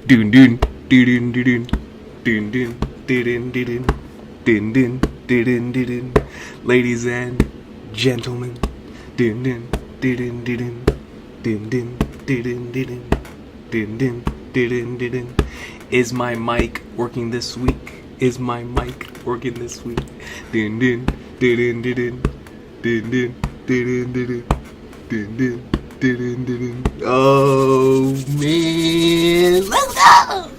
Dun dun dun dun dun dun dun dun dun dun dun dun dun. Ladies and gentlemen, dun dun dun dun dun dun dun dun dun dun dun dun. Is my mic working this week? Is my mic working this week? Dun dun dun dun dun dun dun dun dun dun. Oh man, let's go!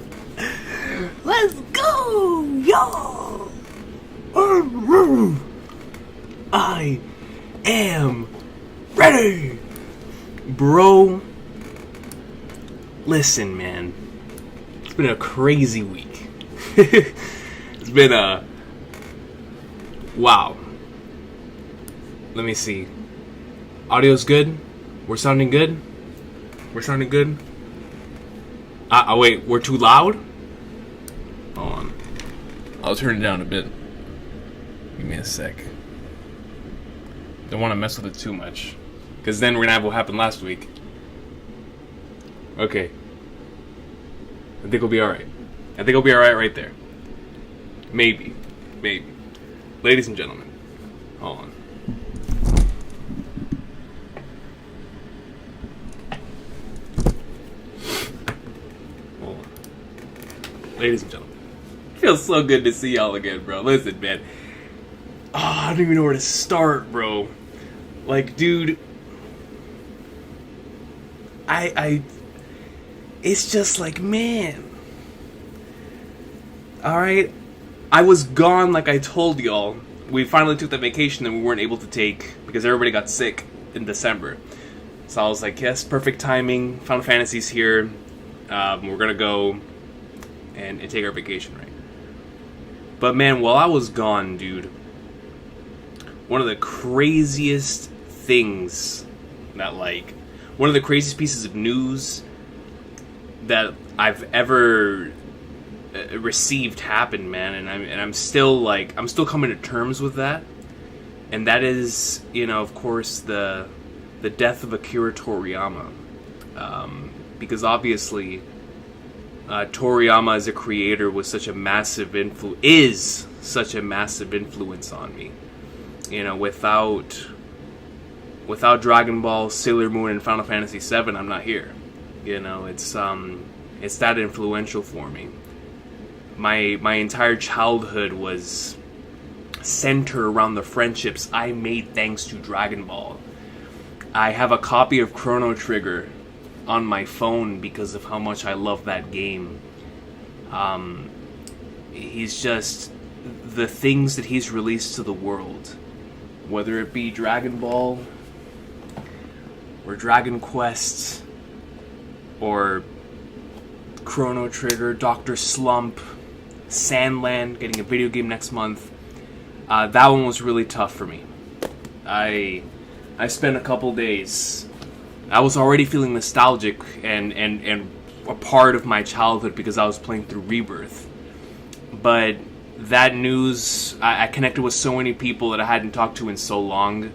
Let's go, y'all! I am ready, bro. Listen, man, it's been a crazy week. It's been a wow. Let me see. Audio's good. We're sounding good? We're sounding good? Wait, we're too loud? Hold on. I'll turn it down a bit. Give me a sec. Don't want to mess with it too much. Because then we're going to have what happened last week. Okay. I think we'll be alright. I think we'll be alright right there. Maybe. Maybe. Ladies and gentlemen. Hold on. Ladies and gentlemen, it feels so good to see y'all again, bro. Listen, man. Oh, I don't even know where to start, bro. Like, dude, it's just like, man. Alright, I was gone like I told y'all. We finally took that vacation that we weren't able to take because everybody got sick in December. So I was like, yes, perfect timing. Final Fantasy's here. We're gonna go and take our vacation, right? But man, while I was gone, dude, one of the craziest things that, like, one of the craziest pieces of news that I've ever received happened, man, and I'm still coming to terms with that, and that is, you know, of course, the death of Akira Toriyama, because obviously Toriyama as a creator was such a massive such a massive influence on me. You know, without Dragon Ball, Sailor Moon, and Final Fantasy VII, I'm not here. You know, it's that influential for me. My entire childhood was centered around the friendships I made thanks to Dragon Ball. I have a copy of Chrono Trigger on my phone because of how much I love that game. He's just, the things that he's released to the world, whether it be Dragon Ball or Dragon Quest or Chrono Trigger, Dr. Slump, Sandland, getting a video game next month. That one was really tough for me. I spent a couple days. I was already feeling nostalgic and a part of my childhood because I was playing through Rebirth. But that news, I connected with so many people that I hadn't talked to in so long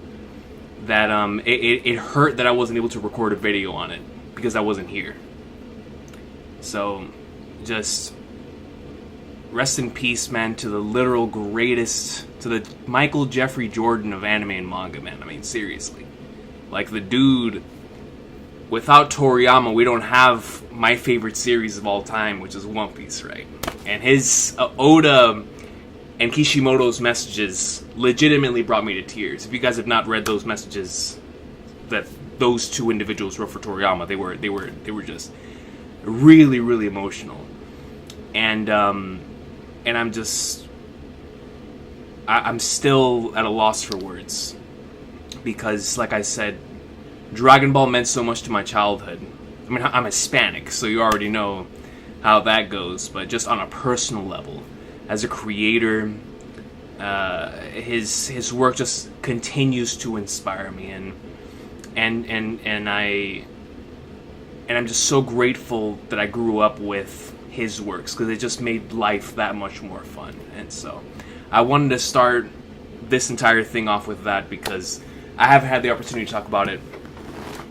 that it hurt that I wasn't able to record a video on it because I wasn't here. So, just rest in peace, man, to the literal greatest, to the Michael Jeffrey Jordan of anime and manga, man. I mean, seriously. Like, the dude, without Toriyama, we don't have my favorite series of all time, which is One Piece, right? And his Oda and Kishimoto's messages legitimately brought me to tears. If you guys have not read those messages that those two individuals wrote for Toriyama, they were just really, really emotional. And I'm still at a loss for words. Because, like I said, Dragon Ball meant so much to my childhood. I mean, I'm Hispanic, so you already know how that goes. But just on a personal level, as a creator, his work just continues to inspire me, and I'm just so grateful that I grew up with his works because it just made life that much more fun. And so, I wanted to start this entire thing off with that because I haven't had the opportunity to talk about it.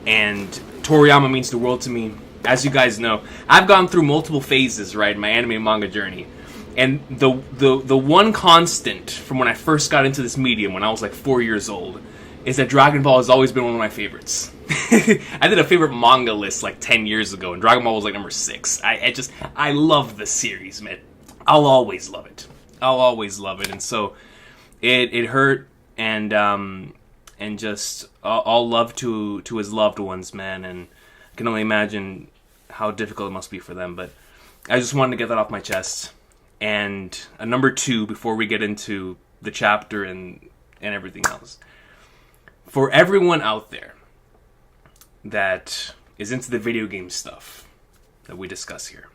And Toriyama means the world to me. as you guys know, I've gone through multiple phases, right, in my anime and manga journey. And the one constant from when I first got into this medium, when I was like 4 years old, is that Dragon Ball has always been one of my favorites. I did a favorite manga list like 10 years ago, and Dragon Ball was like number 6. I love the series, man. I'll always love it. I'll always love it. And so it hurt, and just all love to his loved ones, man. And I can only imagine how difficult it must be for them. But I just wanted to get that off my chest. And number 2, before we get into the chapter and everything else, for everyone out there that is into the video game stuff that we discuss here,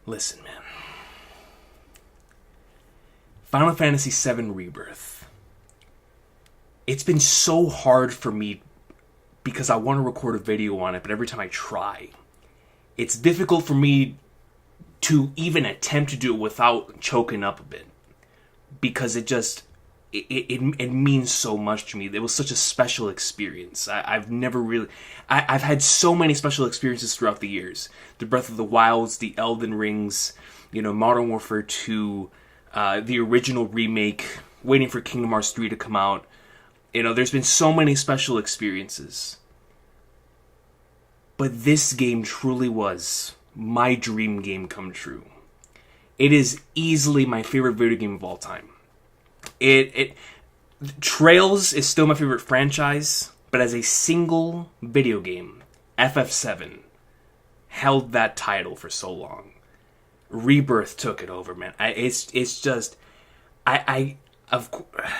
listen, man. Final Fantasy VII Rebirth. It's been so hard for me because I want to record a video on it, but every time I try, it's difficult for me to even attempt to do it without choking up a bit, because it means so much to me. It was such a special experience. I've never really... I've had so many special experiences throughout the years. The Breath of the Wilds, the Elden Rings, Modern Warfare 2, the original remake, waiting for Kingdom Hearts 3 to come out. There's been so many special experiences. But this game truly was my dream game come true. It is easily my favorite video game of all time. Trails is still my favorite franchise, but as a single video game, FF7 held that title for so long. Rebirth took it over, man. It's just of course.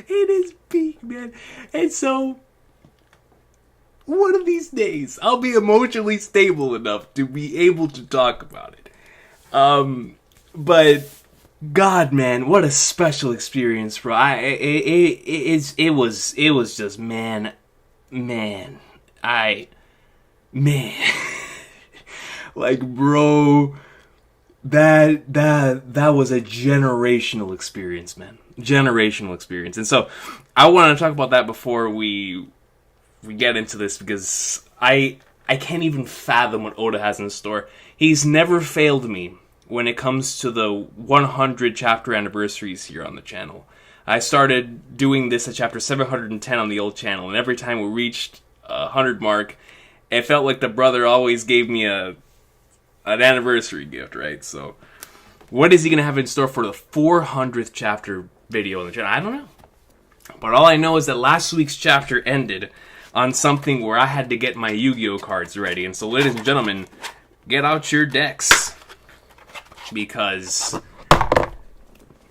It is peak, man. And so, one of these days, I'll be emotionally stable enough to be able to talk about it. But, God, man, what a special experience, bro. It was just, man. Like, bro, that was a generational experience, man. Generational experience. And so I want to talk about that before we get into this, because I can't even fathom what Oda has in store. He's never failed me when it comes to the 100 chapter anniversaries here on the channel. I started doing this at chapter 710 on the old channel, and every time we reached 100 mark, it felt like the brother always gave me an anniversary gift, right? So what is he going to have in store for the 400th chapter video on the channel? I don't know. But all I know is that last week's chapter ended on something where I had to get my Yu-Gi-Oh cards ready. And so, ladies and gentlemen, get out your decks. Because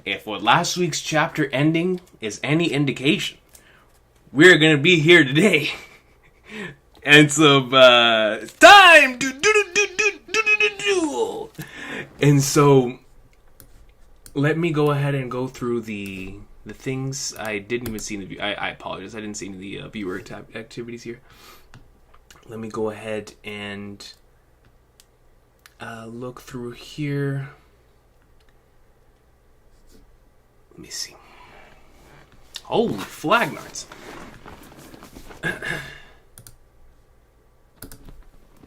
if what last week's chapter ending is any indication, we're going to be here today. And so, it's time to do. And so, let me go ahead and go through the things I didn't even see in the view. I apologize, I didn't see any of the viewer activities here. Let me go ahead and look through here. Let me see. Holy flagnards.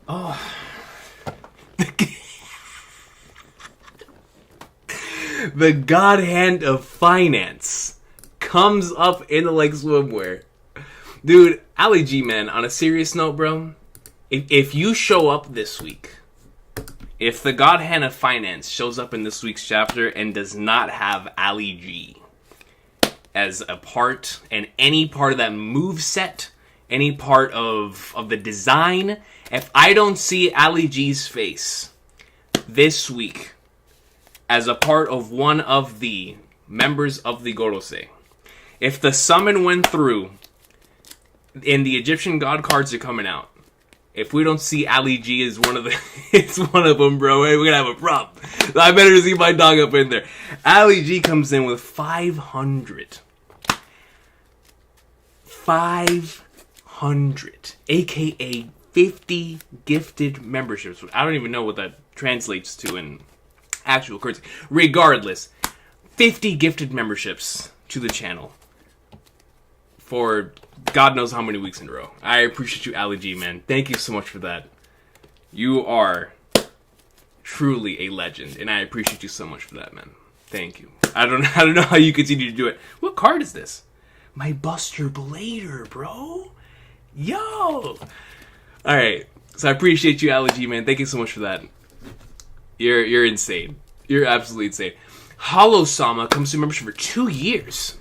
Oh. The God Hand of Finance comes up in the like swimwear. Dude, Ali G, man, on a serious note, bro, if you show up this week, if the God Hand of Finance shows up in this week's chapter and does not have Ali G as a part, and any part of that move set, any part of the design, if I don't see Ali G's face this week as a part of one of the members of the Gorosei, if the summon went through and the Egyptian god cards are coming out, if we don't see Ali G as one of the, it's one of them, bro, hey, we're gonna have a problem. I better see my dog up in there. Ali G comes in with 500, aka 50 gifted memberships. I don't even know what that translates to in actual currency. Regardless, 50 gifted memberships to the channel for God knows how many weeks in a row. I appreciate you, Ali G, man. Thank you so much for that. You are truly a legend, and I appreciate you so much for that, man. Thank you. I don't know how you continue to do it. What card is this? My Buster Blader, bro. Yo. All right. So I appreciate you, Ali G, man. Thank you so much for that. You're insane. You're absolutely insane. Hollow-sama comes to membership for 2 years.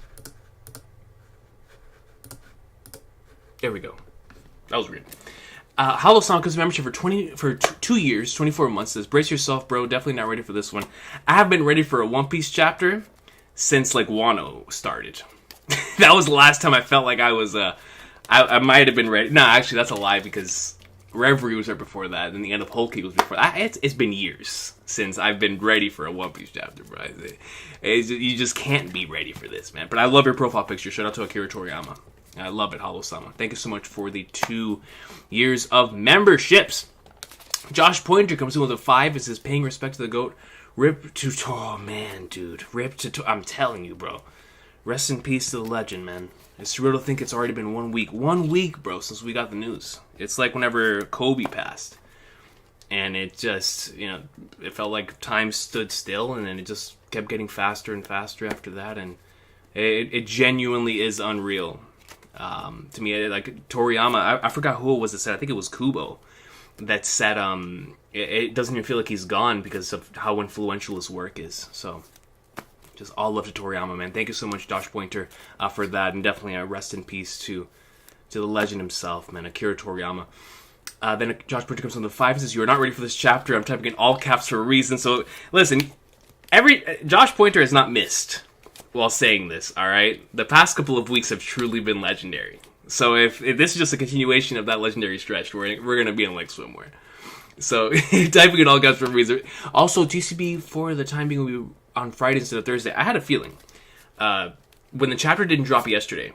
There we go. That was weird. Hollow-sama comes to membership for 2 years, 24 months. Says, brace yourself, bro. Definitely not ready for this one. I have been ready for a One Piece chapter since, like, Wano started. That was the last time I felt like I was, I might have been ready. No, actually, that's a lie, because Reverie was right before that, and the end of Whole Cake was before that. It's been years since I've been ready for a One Piece chapter, bro. You just can't be ready for this, man. But I love your profile picture. Shout out to Akira Toriyama. I love it, Hollow-sama. Thank you so much for the 2 years of memberships. Josh Pointer comes in with a 5. It says, paying respect to the GOAT. Rip to... Oh, man, dude. Rip to... I'm telling you, bro. Rest in peace to the legend, man. It's surreal to think it's already been 1 week. 1 week, bro, since we got the news. It's like whenever Kobe passed. And it just, it felt like time stood still, and then it just kept getting faster and faster after that. And it genuinely is unreal. To me, like Toriyama, I forgot who it was that said, I think it was Kubo, that said it doesn't even feel like he's gone because of how influential his work is. So, just all love to Toriyama, man. Thank you so much, Josh Pointer, for that, and definitely a rest in peace to the legend himself, man, Akira Toriyama. Then Josh Pointer comes on the 5 and says, you are not ready for this chapter. I'm typing in all caps for a reason. So, listen, Josh Pointer has not missed while saying this, alright? The past couple of weeks have truly been legendary. So if this is just a continuation of that legendary stretch, we're going to be in like swimwear. So typing in all caps for a reason. Also, TCB for the time being will be on Friday instead of Thursday. I had a feeling. When the chapter didn't drop yesterday,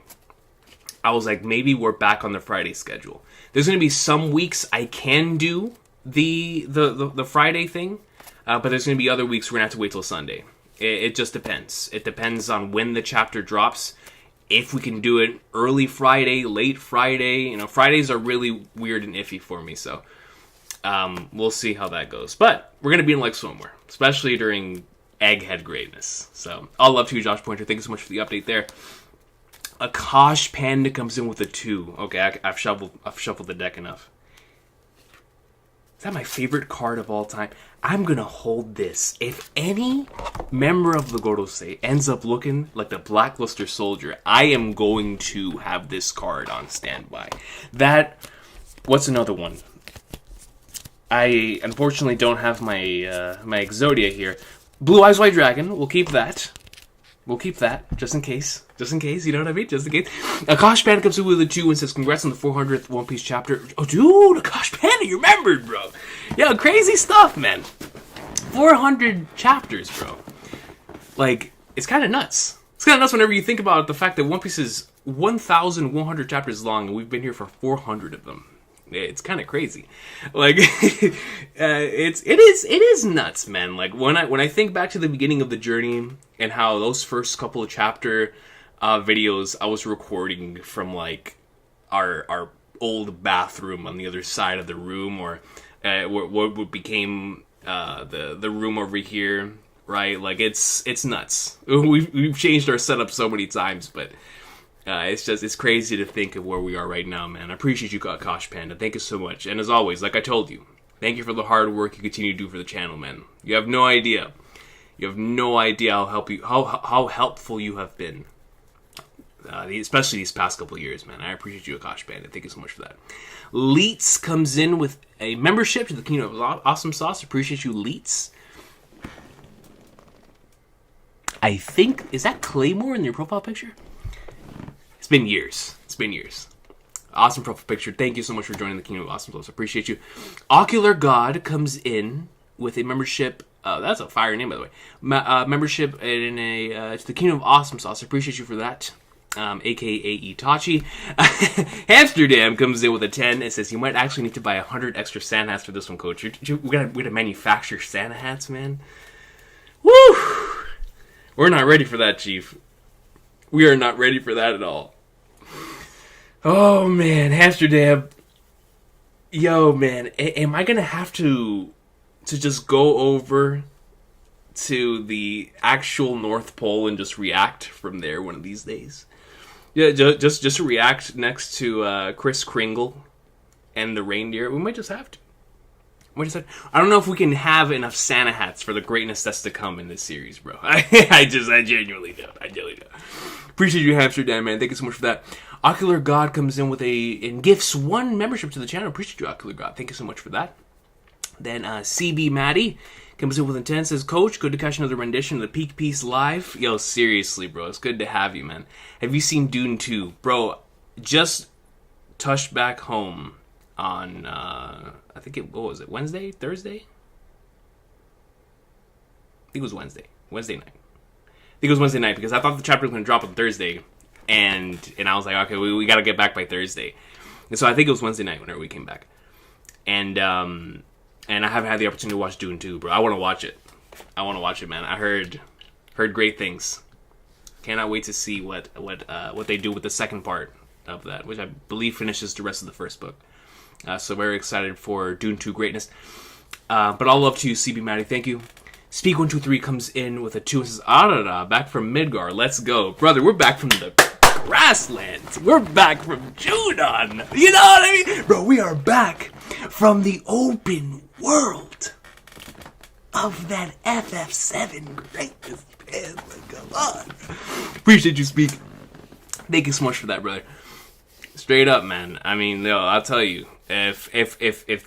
I was like, maybe we're back on the Friday schedule. There's going to be some weeks I can do the Friday thing, but there's going to be other weeks we're going to have to wait till Sunday. It just depends. It depends on when the chapter drops. If we can do it early Friday, late Friday. Fridays are really weird and iffy for me, so we'll see how that goes. But we're going to be in like swimwear, especially during Egghead greatness. So, all love to you, Josh Pointer. Thank you so much for the update there. Akash Panda comes in with a 2. Okay, I've shuffled the deck enough. Is that my favorite card of all time? I'm going to hold this. If any member of the Gorosei ends up looking like the Blackluster Soldier, I am going to have this card on standby. What's another one? I unfortunately don't have my my Exodia here. Blue Eyes White Dragon, we'll keep that. Just in case, you know what I mean? Just in case. Akash Panda comes in with a 2 and says, congrats on the 400th One Piece chapter. Oh, dude, Akash Panda, you remembered, bro. Yeah, crazy stuff, man. 400 chapters, bro. Like, it's kind of nuts. It's kind of nuts whenever you think about the fact that One Piece is 1,100 chapters long, and we've been here for 400 of them. It's kind of crazy. Like, it is nuts, man. Like, when I think back to the beginning of the journey and how those first couple of chapter videos I was recording from like our old bathroom on the other side of the room, or what became the room over here, right? Like, it's nuts. We've changed our setup so many times, but it's crazy to think of where we are right now, man. I appreciate you, Kosh Panda. Thank you so much. And as always, like I told you, thank you for the hard work you continue to do for the channel, man. You have no idea. You have no idea how helpful you have been. Especially these past couple of years, man. I appreciate you, Kosh Panda. Thank you so much for that. Leets comes in with a membership to the Kingdom of Awesome Sauce. Appreciate you, Leets. I think, is that Claymore in your profile picture? It's been years. Awesome profile picture. Thank you so much for joining the Kingdom of Awesome Sauce. Appreciate you. Ocular God comes in with a membership. That's a fire name, by the way. Membership in to the Kingdom of Awesome Sauce. Appreciate you for that. A.K.A. Itachi. Amsterdam comes in with a 10. It says, you might actually need to buy 100 extra Santa hats for this one, Coach. We gotta manufacture Santa hats, man. Woo! We're not ready for that, Chief. We are not ready for that at all. Oh, man. Hamsterdam. Yo, man. Am I going to have to just go over to the actual North Pole and just react from there one of these days? Yeah, just to react next to Kris Kringle and the reindeer. We might just have to. I don't know if we can have enough Santa hats for the greatness that's to come in this series, bro. I genuinely don't. Appreciate you, Amsterdam, man. Thank you so much for that. Ocular God comes in and gifts 1 membership to the channel. Appreciate you, Ocular God. Thank you so much for that. Then CB Maddie comes in with intent. Says, Coach, good to catch another rendition of the Peak Piece live. Yo, seriously, bro. It's good to have you, man. Have you seen Dune 2? Bro, just touched back home on, I think what was it, Wednesday? Thursday? I think it was Wednesday. Wednesday night. I think it was Wednesday night because I thought the chapter was going to drop on Thursday. And I was like, okay, we got to get back by Thursday. And so I think it was Wednesday night whenever we came back. And I haven't had the opportunity to watch Dune 2, bro. I want to watch it. Man. I heard great things. Cannot wait to see what they do with the second part of that, which I believe finishes the rest of the first book. So very excited for Dune 2 greatness. But all love to you, CB Maddie. Thank you. Speak123 comes in with a 2 and says, back from Midgar. Let's go. Brother, we're back from the grasslands. We're back from Junon. You know what I mean? Bro, we are back from the open world of that FF7 greatness. Man, come on. Appreciate you, Speak. Thank you so much for that, brother. Straight up, man. I mean, yo, I'll tell you, if okay,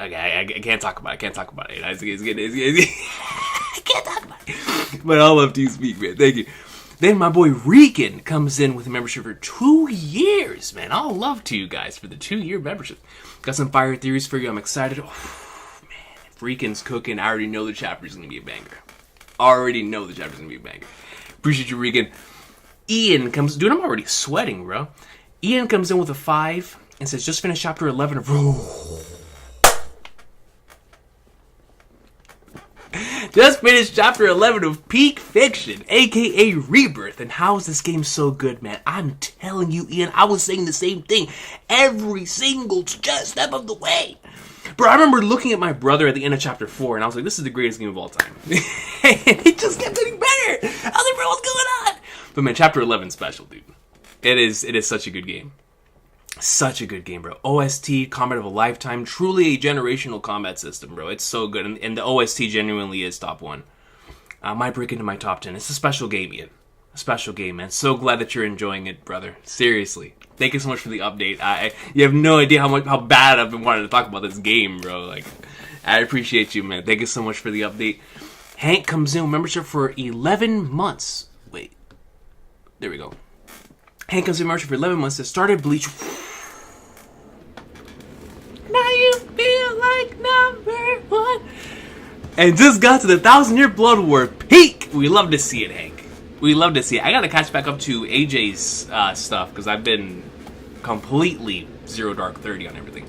I can't talk about it. I can't talk about it. I can't talk about it. But all love to you, Speak, man. Thank you. Then my boy Recon comes in with a membership for 2 years, man. All love to you guys for the 2-year membership. Got some fire theories for you. I'm excited. Oh, man, if Recon's cooking, I already know the chapter's going to be a banger. Appreciate you, Recon. Ian comes... Dude, I'm already sweating, bro. Ian comes in with a 5 and says, just finished chapter 11 of... Just finished chapter 11 of Peak Fiction, aka Rebirth. And how is this game so good, man? I'm telling you, Ian, I was saying the same thing every single step of the way. Bro, I remember looking at my brother at the end of chapter 4, and I was like, this is the greatest game of all time. And it just kept getting better. I was like, bro, what's going on? But man, chapter 11 special, dude. It is such a good game. Such a good game, bro. OST, combat of a lifetime. Truly a generational combat system, bro. It's so good. And the OST genuinely is top 1. Might break into my top 10. It's a special game, Ian. A special game, man. So glad that you're enjoying it, brother. Seriously. Thank you so much for the update. You have no idea how bad I've been wanting to talk about this game, bro. Like, I appreciate you, man. Thank you so much for the update. Hank comes in with membership for 11 months. Wait. There we go. Hank comes in membership for 11 months. That started Bleach... Now you feel like number 1. And just got to the 1,000-year Blood War peak. We love to see it, Hank. We love to see it. I gotta catch back up to AJ's stuff because I've been completely Zero Dark 30 on everything.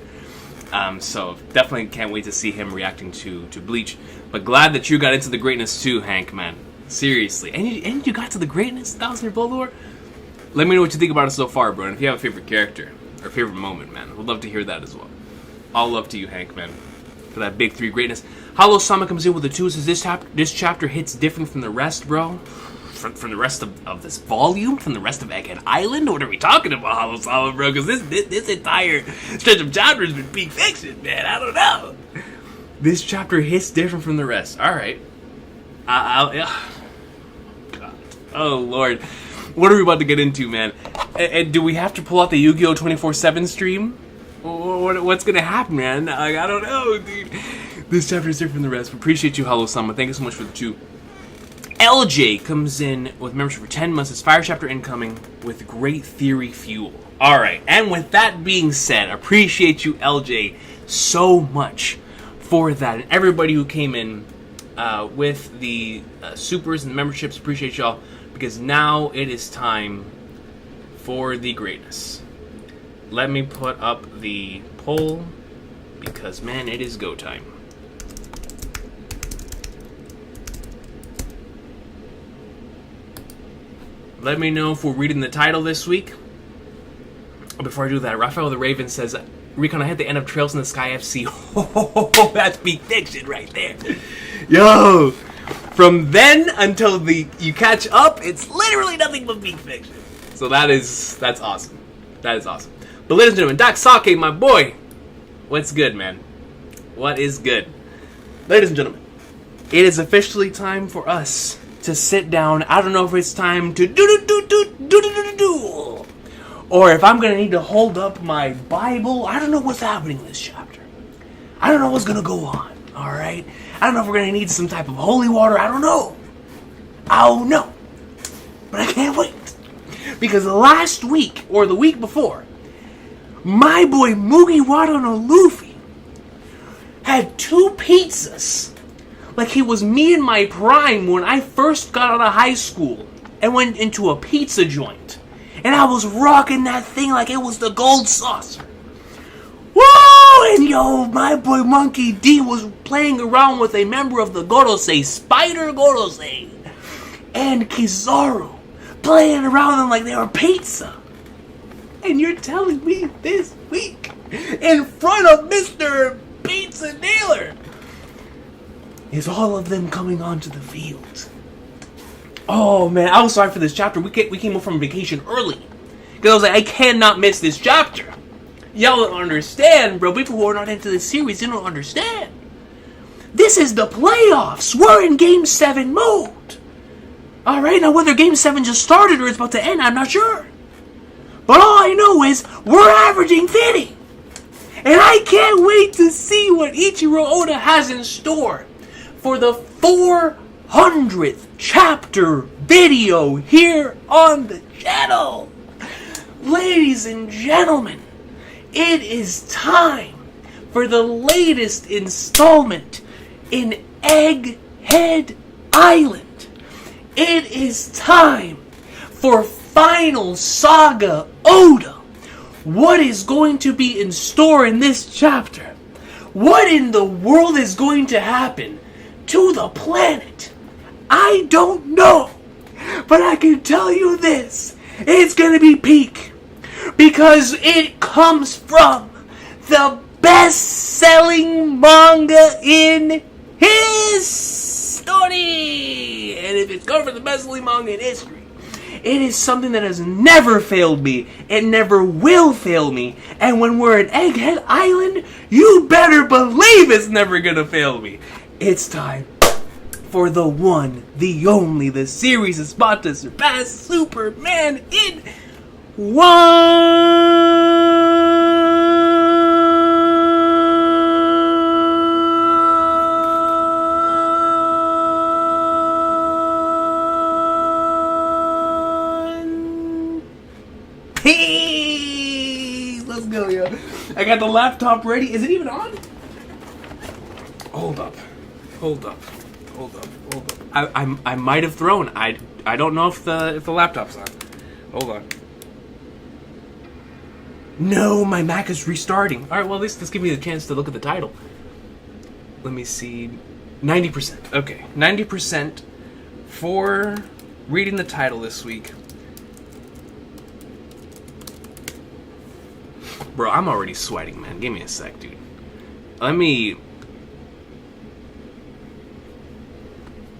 So definitely can't wait to see him reacting to Bleach. But glad that you got into the greatness too, Hank, man. Seriously. And you got to the greatness, 1,000-year Blood War? Let me know what you think about it so far, bro. And if you have a favorite character or favorite moment, man, we'd love to hear that as well. All love to you, Hank, man, for that big 3 greatness. Hollow Sama comes in with a 2. Says this chapter hits different from the rest, bro. From the rest of this volume, from the rest of Egghead Island. What are we talking about, Hollow Sama, bro? Because this entire stretch of chapters has been Peak Fiction, man. I don't know. This chapter hits different from the rest. All right. God. Oh Lord. What are we about to get into, man? And do we have to pull out the Yu-Gi-Oh 24/7 stream? What's gonna happen, man? Like, I don't know, dude. This chapter is different from the rest. Appreciate you, Hollow Sama. Thank you so much for the 2. LJ comes in with membership for 10 months. It's Fire Chapter incoming with great theory fuel. Alright, and with that being said, appreciate you, LJ, so much for that. And everybody who came in with the supers and memberships, appreciate y'all. Because now it is time for the greatness. Let me put up the poll, because, man, it is go time. Let me know if we're reading the title this week. Before I do that, Raphael the Raven says, Recon, I hit the end of Trails in the Sky FC. Oh, that's peak fiction right there. Yo! From then until you catch up, it's literally nothing but peak fiction. So that's awesome. That is awesome. But ladies and gentlemen, Doc Sake, my boy. What's good, man? What is good? Ladies and gentlemen, it is officially time for us to sit down. I don't know if it's time to do, or if I'm going to need to hold up my Bible. I don't know what's happening in this chapter. I don't know what's going to go on, alright? I don't know if we're going to need some type of holy water. I don't know. I don't know. But I can't wait. Because last week, or the week before, my boy Mugiwara no Luffy had 2 pizzas. Like he was me in my prime when I first got out of high school and went into a pizza joint. And I was rocking that thing like it was the gold saucer. Woo! And yo, my boy Monkey D was playing around with a member of the Gorosei, Spider Gorosei, and Kizaru, playing around them like they were pizza. And you're telling me this week, in front of Mr. Pizza Dealer, is all of them coming onto the field? Oh man, I was sorry for this chapter. We came up from vacation early, because I was like, I cannot miss this chapter. Y'all don't understand, bro. People who are not into this series, they don't understand. This is the playoffs. We're in Game 7 mode. Alright, now whether Game 7 just started or it's about to end, I'm not sure. But all I know is, we're averaging 50. And I can't wait to see what Ichiro Oda has in store for the 400th chapter video here on the channel. Ladies and gentlemen, it is time for the latest installment in Egghead Island. It is time for Final Saga Oda. What is going to be in store in this chapter? What in the world is going to happen to the planet? I don't know. But I can tell you this. It's going to be peak. Because it comes from the best-selling manga in history. And if it's come from the best-selling manga in history, it is something that has never failed me. It never will fail me. And when we're at Egghead Island, you better believe it's never gonna fail me. It's time for the one, the only, the series is about to surpass Superman in Peace! Let's go, yo. I got the laptop ready. Is it even on? Hold up. I might have thrown. I don't know if the laptop's on. Hold on. No, my Mac is restarting. Alright, well, let's give me the chance to look at the title. Let me see. 90%. Okay, 90% for reading the title this week. Bro, I'm already sweating, man. Give me a sec, dude. I'm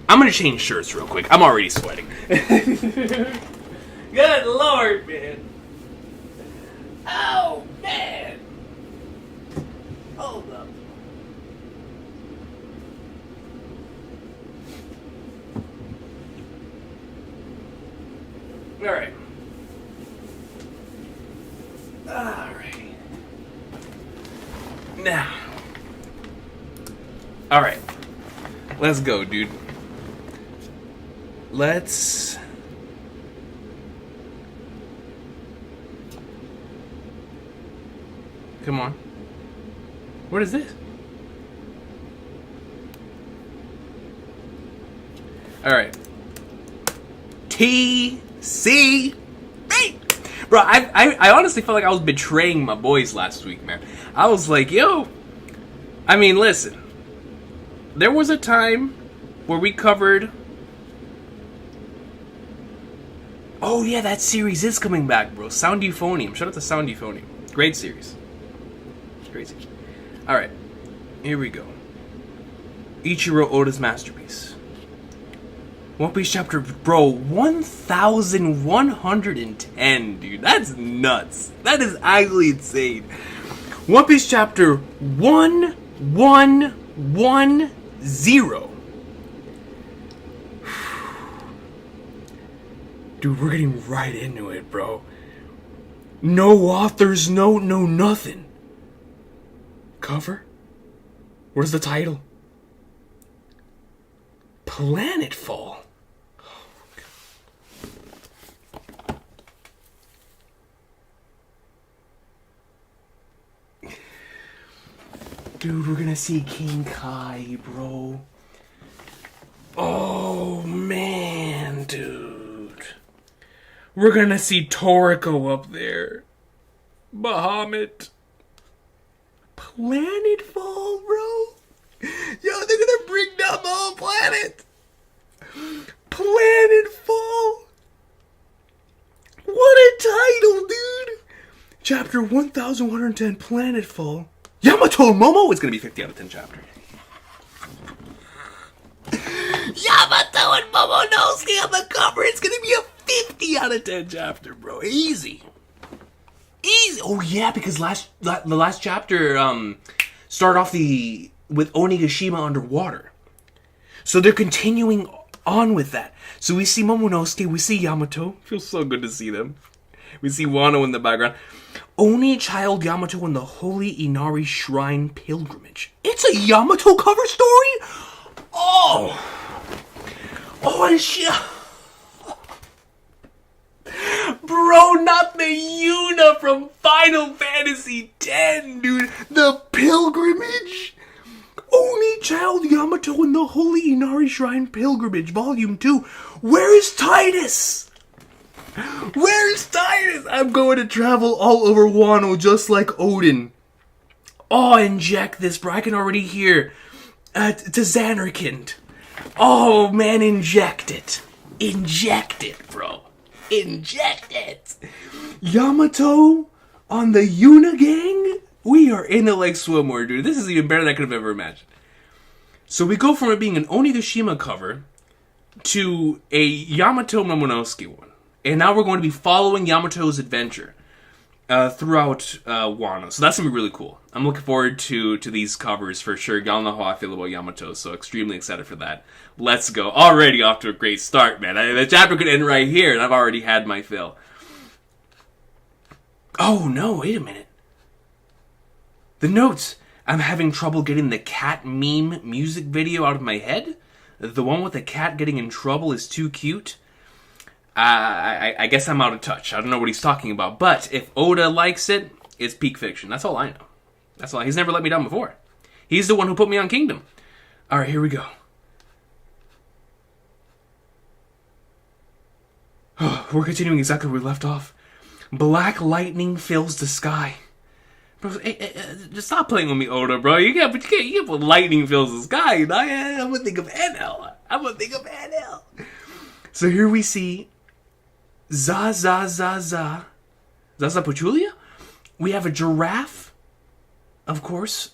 gonna change shirts real quick. I'm already sweating. Good lord, man. Oh, man. Hold up. Alright. Alright. Now. Alright. Let's go, dude. Let's... Come on. What is this? Alright. TCB! Bro, I honestly felt like I was betraying my boys last week, man. I was like, yo. I mean, listen. There was a time where we covered Oh yeah, that series is coming back, bro. Sound Euphonium. Shout out to Sound Euphonium. Great series. Great series. Alright, here we go. Ichiro Oda's masterpiece. One Piece chapter, bro, 1,110, dude. That's nuts. That is actually insane. One Piece chapter 1110. Dude, we're getting right into it, bro. No authors, no nothing. Cover? Where's the title? Planetfall. Dude, we're gonna see King Kai, bro. Oh, man, dude. We're gonna see Toriko up there. Bahamut. Planetfall, bro. Yo, they're gonna bring down the whole planet. Planetfall. What a title, dude. Chapter 1110, Planetfall. Yamato and Momo is gonna be 50 out of 10 chapter. Yamato and Momonosuke on the cover. It's gonna be a 50 out of 10 chapter, bro. Easy. Easy. Oh yeah, because the last chapter started off with Onigashima underwater. So they're continuing on with that. So we see Momonosuke, we see Yamato. Feels so good to see them. We see Wano in the background. Oni Child Yamato and the Holy Inari Shrine Pilgrimage. It's a Yamato cover story? Oh, and shit. Bro, not the Yuna from Final Fantasy X, dude. The Pilgrimage. Oni Child Yamato and the Holy Inari Shrine Pilgrimage, Volume 2. Where is Titus? Where's Titus? I'm going to travel all over Wano just like Odin. Oh, inject this, bro. I can already hear to Xanarkand. Oh, man, inject it. Inject it, bro. Inject it. Yamato on the Yuna gang? We are in the Lake Swimwear, dude. This is even better than I could have ever imagined. So we go from it being an Onigashima cover to a Yamato Momonosuke one. And now we're going to be following Yamato's adventure throughout Wano. So that's going to be really cool. I'm looking forward to these covers for sure. Y'all know how I feel about Yamato, so extremely excited for that. Let's go. Already off to a great start, man. The chapter could end right here, and I've already had my fill. Oh, no, wait a minute. The notes. I'm having trouble getting the cat meme music video out of my head. The one with the cat getting in trouble is too cute. I guess I'm out of touch. I don't know what he's talking about. But if Oda likes it, it's peak fiction. That's all I know. That's all. He's never let me down before. He's the one who put me on Kingdom. Alright, here we go. We're continuing exactly where we left off. Black lightning fills the sky. Bro, just stop playing with me, Oda, bro. You can't put lightning fills the sky. I'm gonna think of NL. So here we see Zaza Pachulia. We have a giraffe, of course.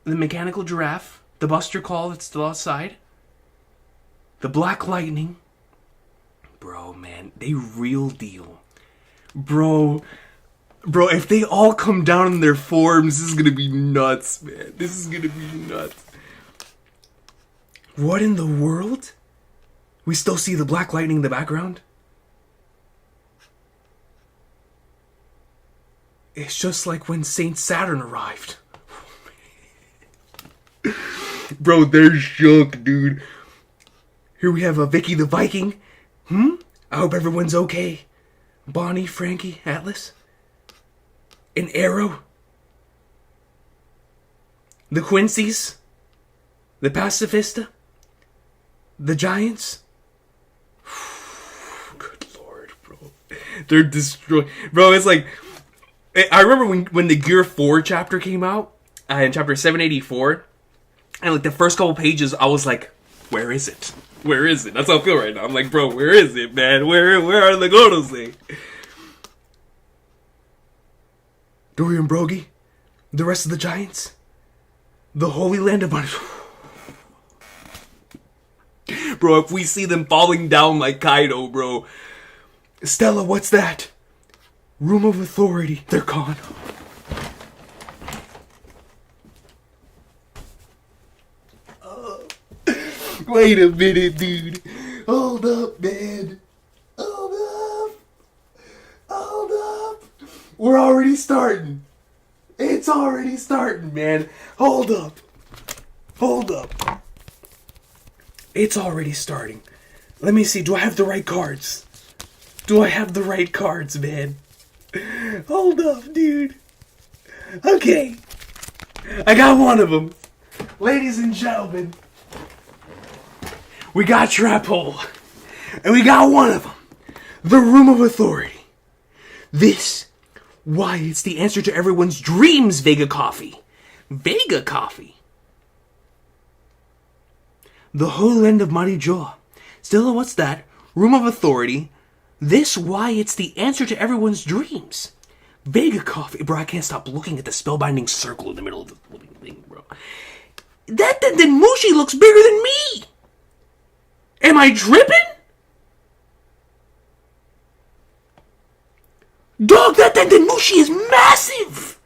The mechanical giraffe. The Buster Call that's still outside. The Black Lightning. Bro, man, they real deal. Bro, if they all come down in their forms, this is gonna be nuts, man. This is gonna be nuts. What in the world? We still see the Black Lightning in the background? It's just like when Saint Saturn arrived. Bro, they're shook, dude. Here we have a Vicky the Viking. I hope everyone's okay. Bonnie, Frankie, Atlas. An Arrow. The Quincy's. The Pacifista. The Giants. Good lord, bro. They're destroyed. Bro, it's like... I remember when the Gear 4 chapter came out, in chapter 784, and like the first couple pages, I was like, Where is it? Where is it? That's how I feel right now. I'm like, bro, where is it, man? Where are the Gorosei? Dorian Brogy? The rest of the giants? The Holy Land of Money. Bro, if we see them falling down like Kaido, bro. Stella, what's that? Room of Authority. They're gone. Wait a minute, dude. Hold up, man. Hold up. Hold up. We're already starting. It's already starting, man. Hold up. Hold up. It's already starting. Let me see. Do I have the right cards? Do I have the right cards, man? Hold up, dude. Okay. I got one of them. Ladies and gentlemen. We got Trap Hole. And we got one of them. The Room of Authority. This, why, it's the answer to everyone's dreams, Vega Coffee. Vega Coffee. The Holy Land of Marijoa. Stella, what's that? Room of Authority. This, why, it's the answer to everyone's dreams. Vega Coffee. Bro, I can't stop looking at the spellbinding circle in the middle of the living thing, bro. That Mushi looks bigger than me. Am I tripping? Dog, that Mushi is massive!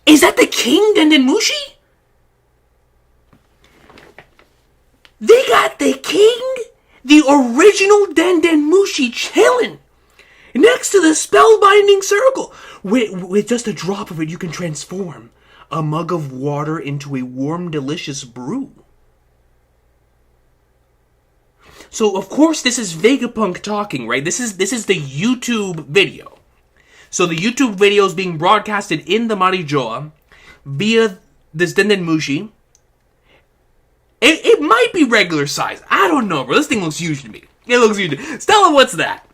Is that the King Mushi? They got the King, the original Mushi chilling next to the spellbinding circle. With just a drop of it, you can transform a mug of water into a warm, delicious brew. So, of course, this is Vegapunk talking, right? This is the YouTube video. So the YouTube video is being broadcasted in the Marijoa via this Mushi. It might be regular size. I don't know, bro. This thing looks huge to me. It looks huge. Stella, what's that?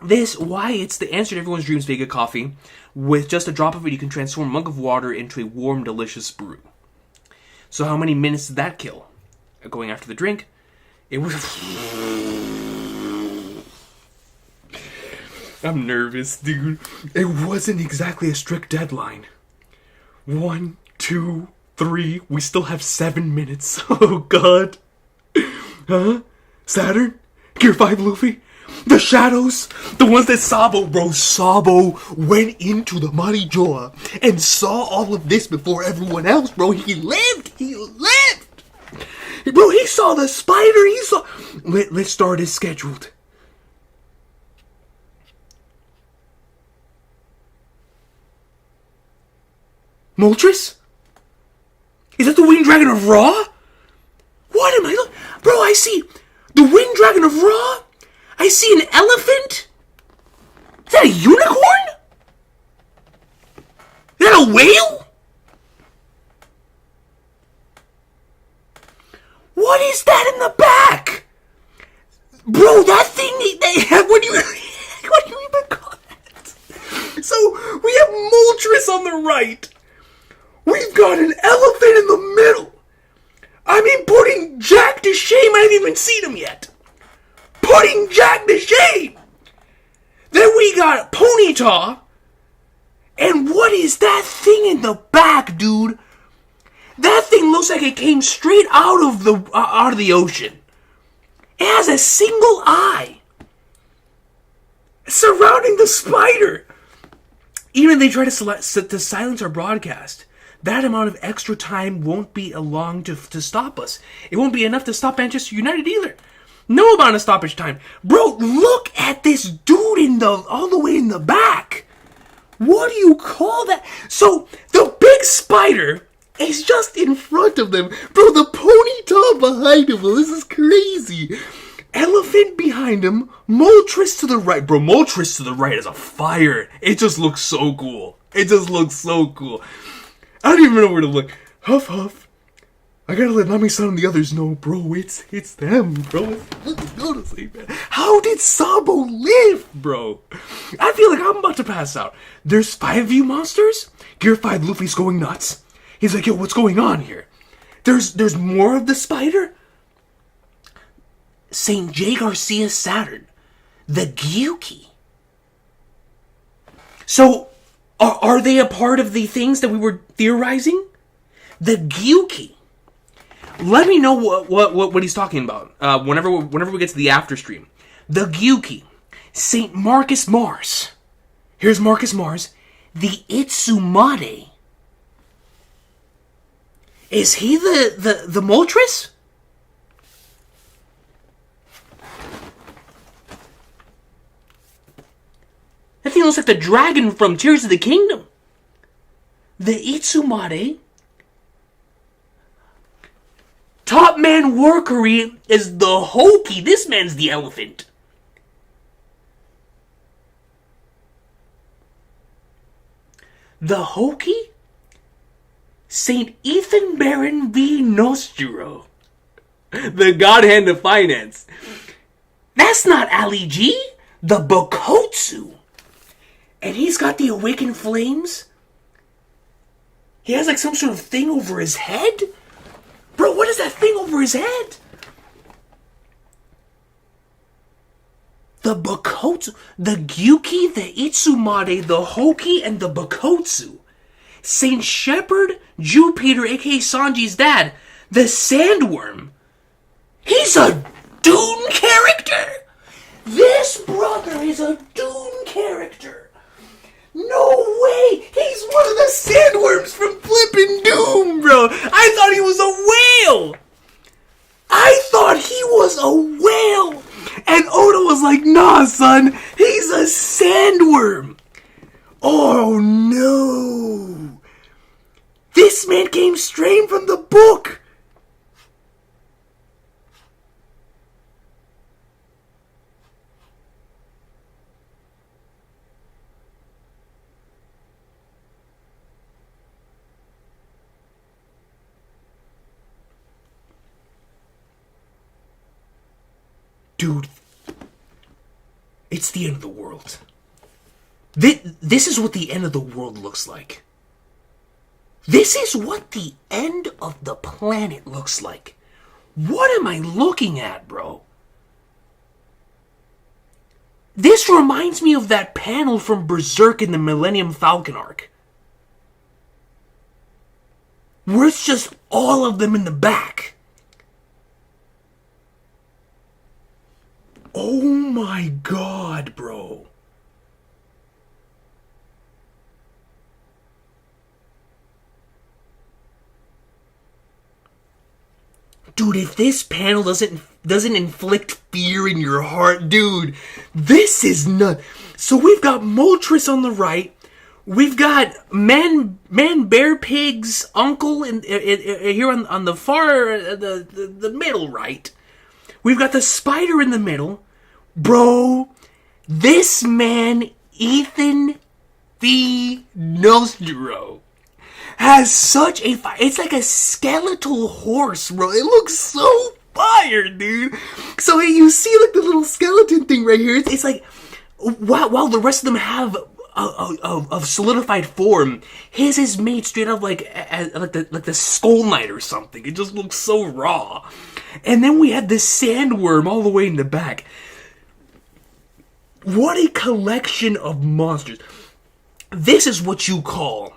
This, why, it's the answer to everyone's dreams, Vega Coffee. With just a drop of it, you can transform a mug of water into a warm, delicious brew. So how many minutes did that kill? Going after the drink, it was... I'm nervous, dude. It wasn't exactly a strict deadline. 1, 2, 3. We still have 7 minutes. Oh, God. Huh? Saturn? Gear 5 Luffy? The shadows? The ones that Sabo, bro. Sabo went into the Marijoa and saw all of this before everyone else, bro. He lived. Bro, he saw the spider. He saw... Let's start as scheduled. Moltres? Is that the Winged Dragon of Ra? What am I looking... Bro, I see the Winged Dragon of Ra. I see an elephant. Is that a unicorn? Is that a whale? What is that in the back? Bro, that thing... What do you even call that? So, we have Moltres on the right. We've got an elephant in the middle. I mean, putting Jack to shame. I haven't even seen him yet. Putting Jack to shame. Then we got Ponyta. And what is that thing in the back, dude? That thing looks like it came straight out of the ocean. It has a single eye surrounding the spider. Even they try to silence our broadcast. That amount of extra time won't be long to stop us. It won't be enough to stop Manchester United either. No amount of stoppage time. Bro, look at this dude all the way in the back. What do you call that? So, the big spider is just in front of them. Bro, the Ponyta behind him. This is crazy. Elephant behind him. Moltres to the right. Bro, Moltres to the right is a fire. It just looks so cool. I don't even know where to look. Huff Huff. I gotta let Nami-san and the others know, bro, it's them, bro. It's Gorosei, man. How did Sabo live, bro? I feel like I'm about to pass out. There's 5 of you monsters? Gear 5 Luffy's going nuts. He's like, yo, what's going on here? There's more of the spider? St. J. Garcia Saturn. The Gyuki. So, are they a part of the things that we were theorizing? The Gyuki. Let me know what he's talking about whenever we get to the after stream. The Gyuki. St. Marcus Mars. Here's Marcus Mars. The Itsumade. Is he the Moltres? That thing looks like the dragon from Tears of the Kingdom. The Itsumade. Top man workery is the Hokey. This man's the elephant. The Hokey? St. Ethan Baron V. Nostro. The God Hand of Finance. That's not Ali G. The Bokotsu. And he's got the Awakened Flames. He has like some sort of thing over his head. Bro, what is that thing over his head? The Bokotsu, the Gyuki, the Itsumade, the Hokey, and the Bokotsu. Saint Shepherd, Jupiter, aka Sanji's dad, the Sandworm. He's a Dune character? This brother is a Dune character. No way! He's one of the sandworms from Flippin' Doom, bro! I thought he was a whale! I thought he was a whale! And Oda was like, nah, son, he's a sandworm! Oh, no! This man came straight from the book! Dude, it's the end of the world. This is what the end of the world looks like. This is what the end of the planet looks like. What am I looking at, bro? This reminds me of that panel from Berserk in the Millennium Falcon arc. Where it's just all of them in the back. Oh my god, bro. Dude, if this panel doesn't inflict fear in your heart, dude, this is nuts. So we've got Moltres on the right. We've got Man Bear Pig's uncle here on the far, the middle right. We've got the spider in the middle. Bro, this man, Ethan V. Nostro, has such a fire. It's like a skeletal horse, bro. It looks so fire, dude. So you see like the little skeleton thing right here. It's like, while the rest of them have a solidified form, his is made straight up like the Skull Knight or something. It just looks so raw. And then we had this sandworm all the way in the back. What a collection of monsters. This is what you call,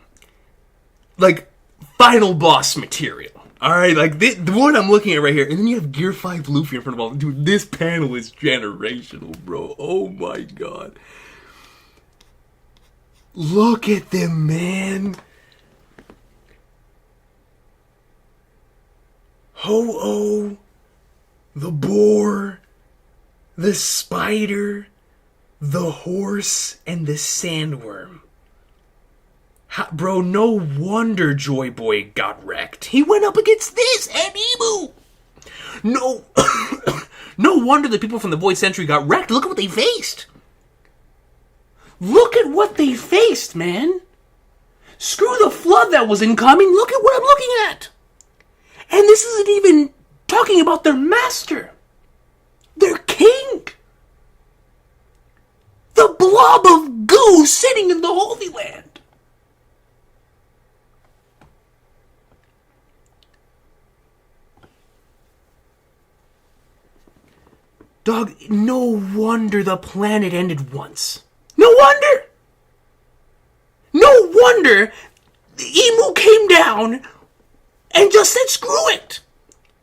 like, final boss material. Alright, like, the one I'm looking at right here. And then you have Gear 5 Luffy in front of all. Dude, this panel is generational, bro. Oh my god. Look at them, man. Ho-Oh, the boar, the spider, the horse, and the sandworm. Bro, no wonder Joy Boy got wrecked. He went up against this and Emu. No, no wonder the people from the Void Century got wrecked. Look at what they faced. Look at what they faced, man. Screw the flood that was incoming. Look at what I'm looking at. And this isn't even talking about their master. Their king. The blob of goo sitting in the Holy Land. Dog, no wonder the planet ended once. No wonder! No wonder the emu came down and just said screw it!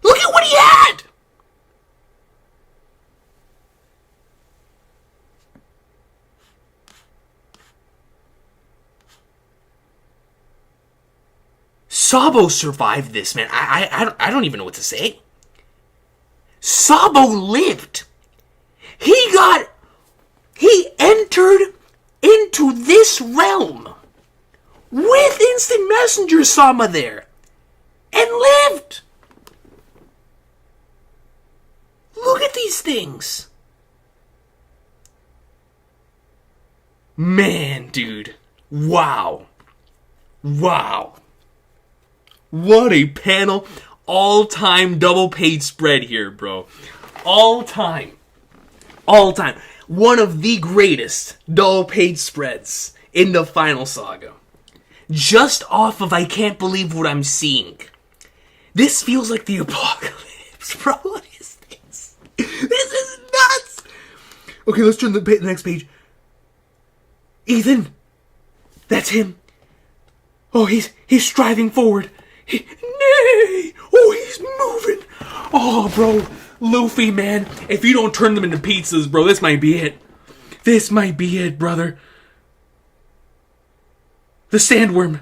Look at what he had! Sabo survived this, man. I don't even know what to say. Sabo lived. He entered into this realm with Instant Messenger Sama there and lived. Look at these things. Man, dude. Wow. Wow. What a panel. All-time double-page spread here, bro. All-time. All-time. One of the greatest double-page spreads in the final saga. Just off of I can't believe what I'm seeing. This feels like the apocalypse, bro. What is this? This is nuts! Okay, let's turn the next page. Ethan. That's him. Oh, he's striving forward. Nay! Oh, he's moving! Oh, bro. Luffy, man. If you don't turn them into pizzas, bro, this might be it. This might be it, brother. The sandworm.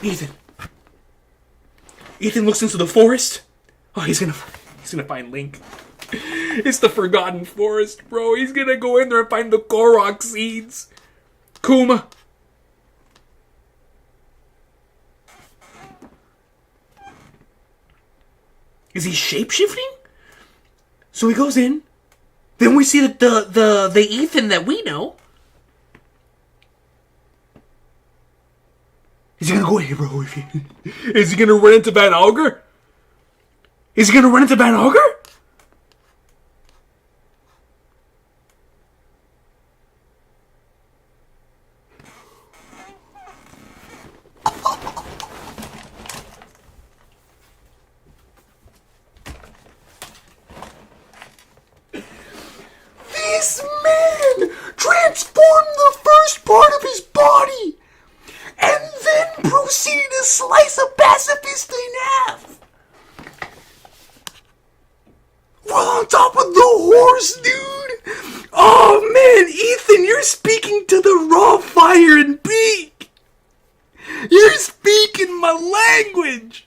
Ethan. Ethan looks into the forest. Oh, he's gonna find Link. It's the Forgotten Forest, bro. He's gonna go in there and find the Korok seeds. Kuma. Is he shapeshifting? So he goes in. Then we see that the Ethan that we know. Is he gonna go in, bro? Is he gonna run into Van Augur? Is he gonna run into Van Augur? This man transformed the first part of his body and then proceeded to slice a pacifist in half. While on top of the horse, dude. Oh man, Ethan, you're speaking to the raw fire and beak. You're speaking my language.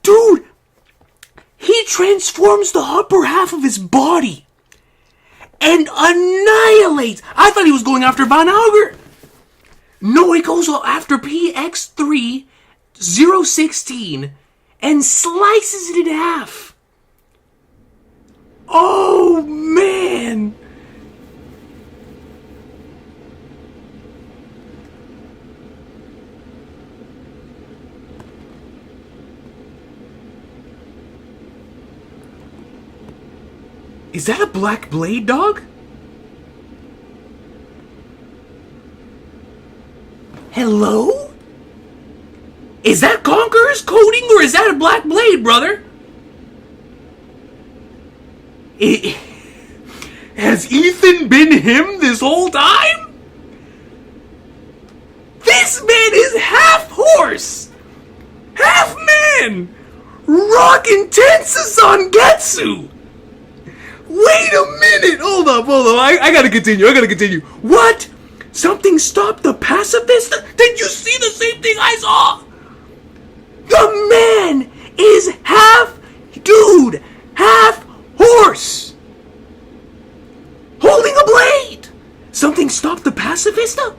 Dude, he transforms the upper half of his body and annihilates. I thought he was going after Van Augur. No, he goes after PX3016 and slices it in half. Oh, man. Is that a black blade, dog? Hello? Is that Conqueror's coding or is that a black blade, brother? Has Ethan been him this whole time? This man is half horse, half man, rockin' Tensa Getsu. Wait a minute, hold up, I gotta continue. What? Something stopped the pacifist? Did you see the same thing I saw? The man is half dude, half horse, holding a blade. Something stopped the pacifista?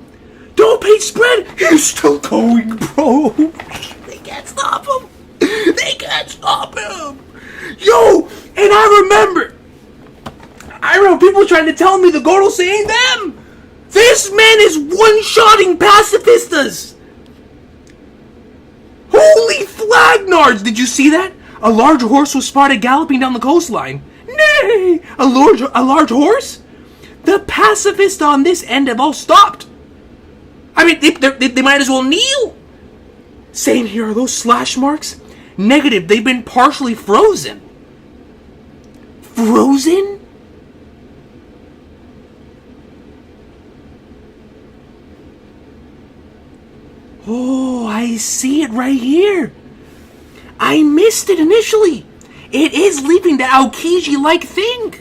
Don't page spread. He's still going, bro. They can't stop him. Yo, and I remember people trying to tell me the Gorosei ain't them. This man is one-shotting pacifistas. Flagnards! Did you see that? A large horse was spotted galloping down the coastline. Nay! A large horse? The pacifists on this end have all stopped. I mean, they might as well kneel. Same here. Are those slash marks? Negative. They've been partially frozen. Frozen? Oh, I see it right here. I missed it initially. It is leaping that Aokiji-like thing.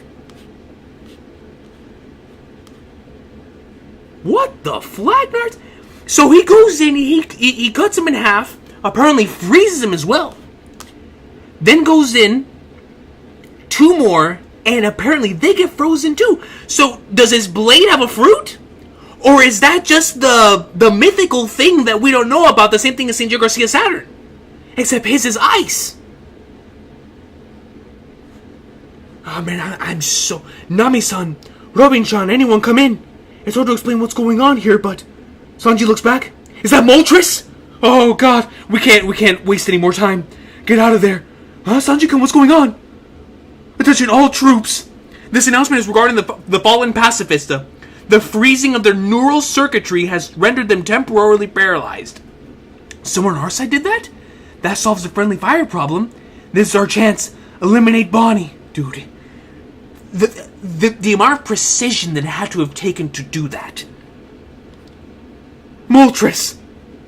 What the Flagnards? So he goes in, he cuts him in half, apparently freezes him as well. Then goes in, 2 more, and apparently they get frozen too. So does his blade have a fruit? Or is that just the mythical thing that we don't know about, the same thing as St. Garcia Saturn? Except his is ice. Oh man, I'm so... Nami-san, Robin-chan, anyone come in. It's hard to explain what's going on here, but... Sanji looks back. Is that Moltres? Oh god, we can't waste any more time. Get out of there. Huh, Sanji-kun, what's going on? Attention all troops. This announcement is regarding the fallen pacifista. The freezing of their neural circuitry has rendered them temporarily paralyzed. Someone on our side did that? That solves the friendly fire problem. This is our chance. Eliminate Bonnie. Dude. The amount of precision that it had to have taken to do that. Moltres!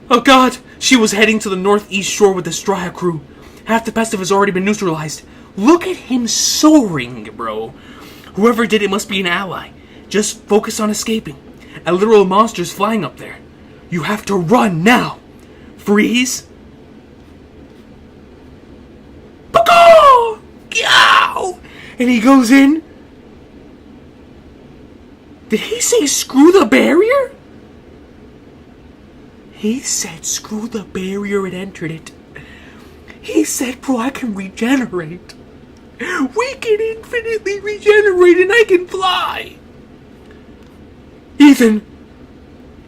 Oh god! She was heading to the northeast shore with the Straya crew. Half the pestive has already been neutralized. Look at him soaring, bro. Whoever did it must be an ally. Just focus on escaping. A literal monster's flying up there. You have to run now. Freeze. Bako! Yow! And he goes in. Did he say screw the barrier? He said screw the barrier and entered it. He said, bro, I can regenerate. We can infinitely regenerate and I can fly. Ethan,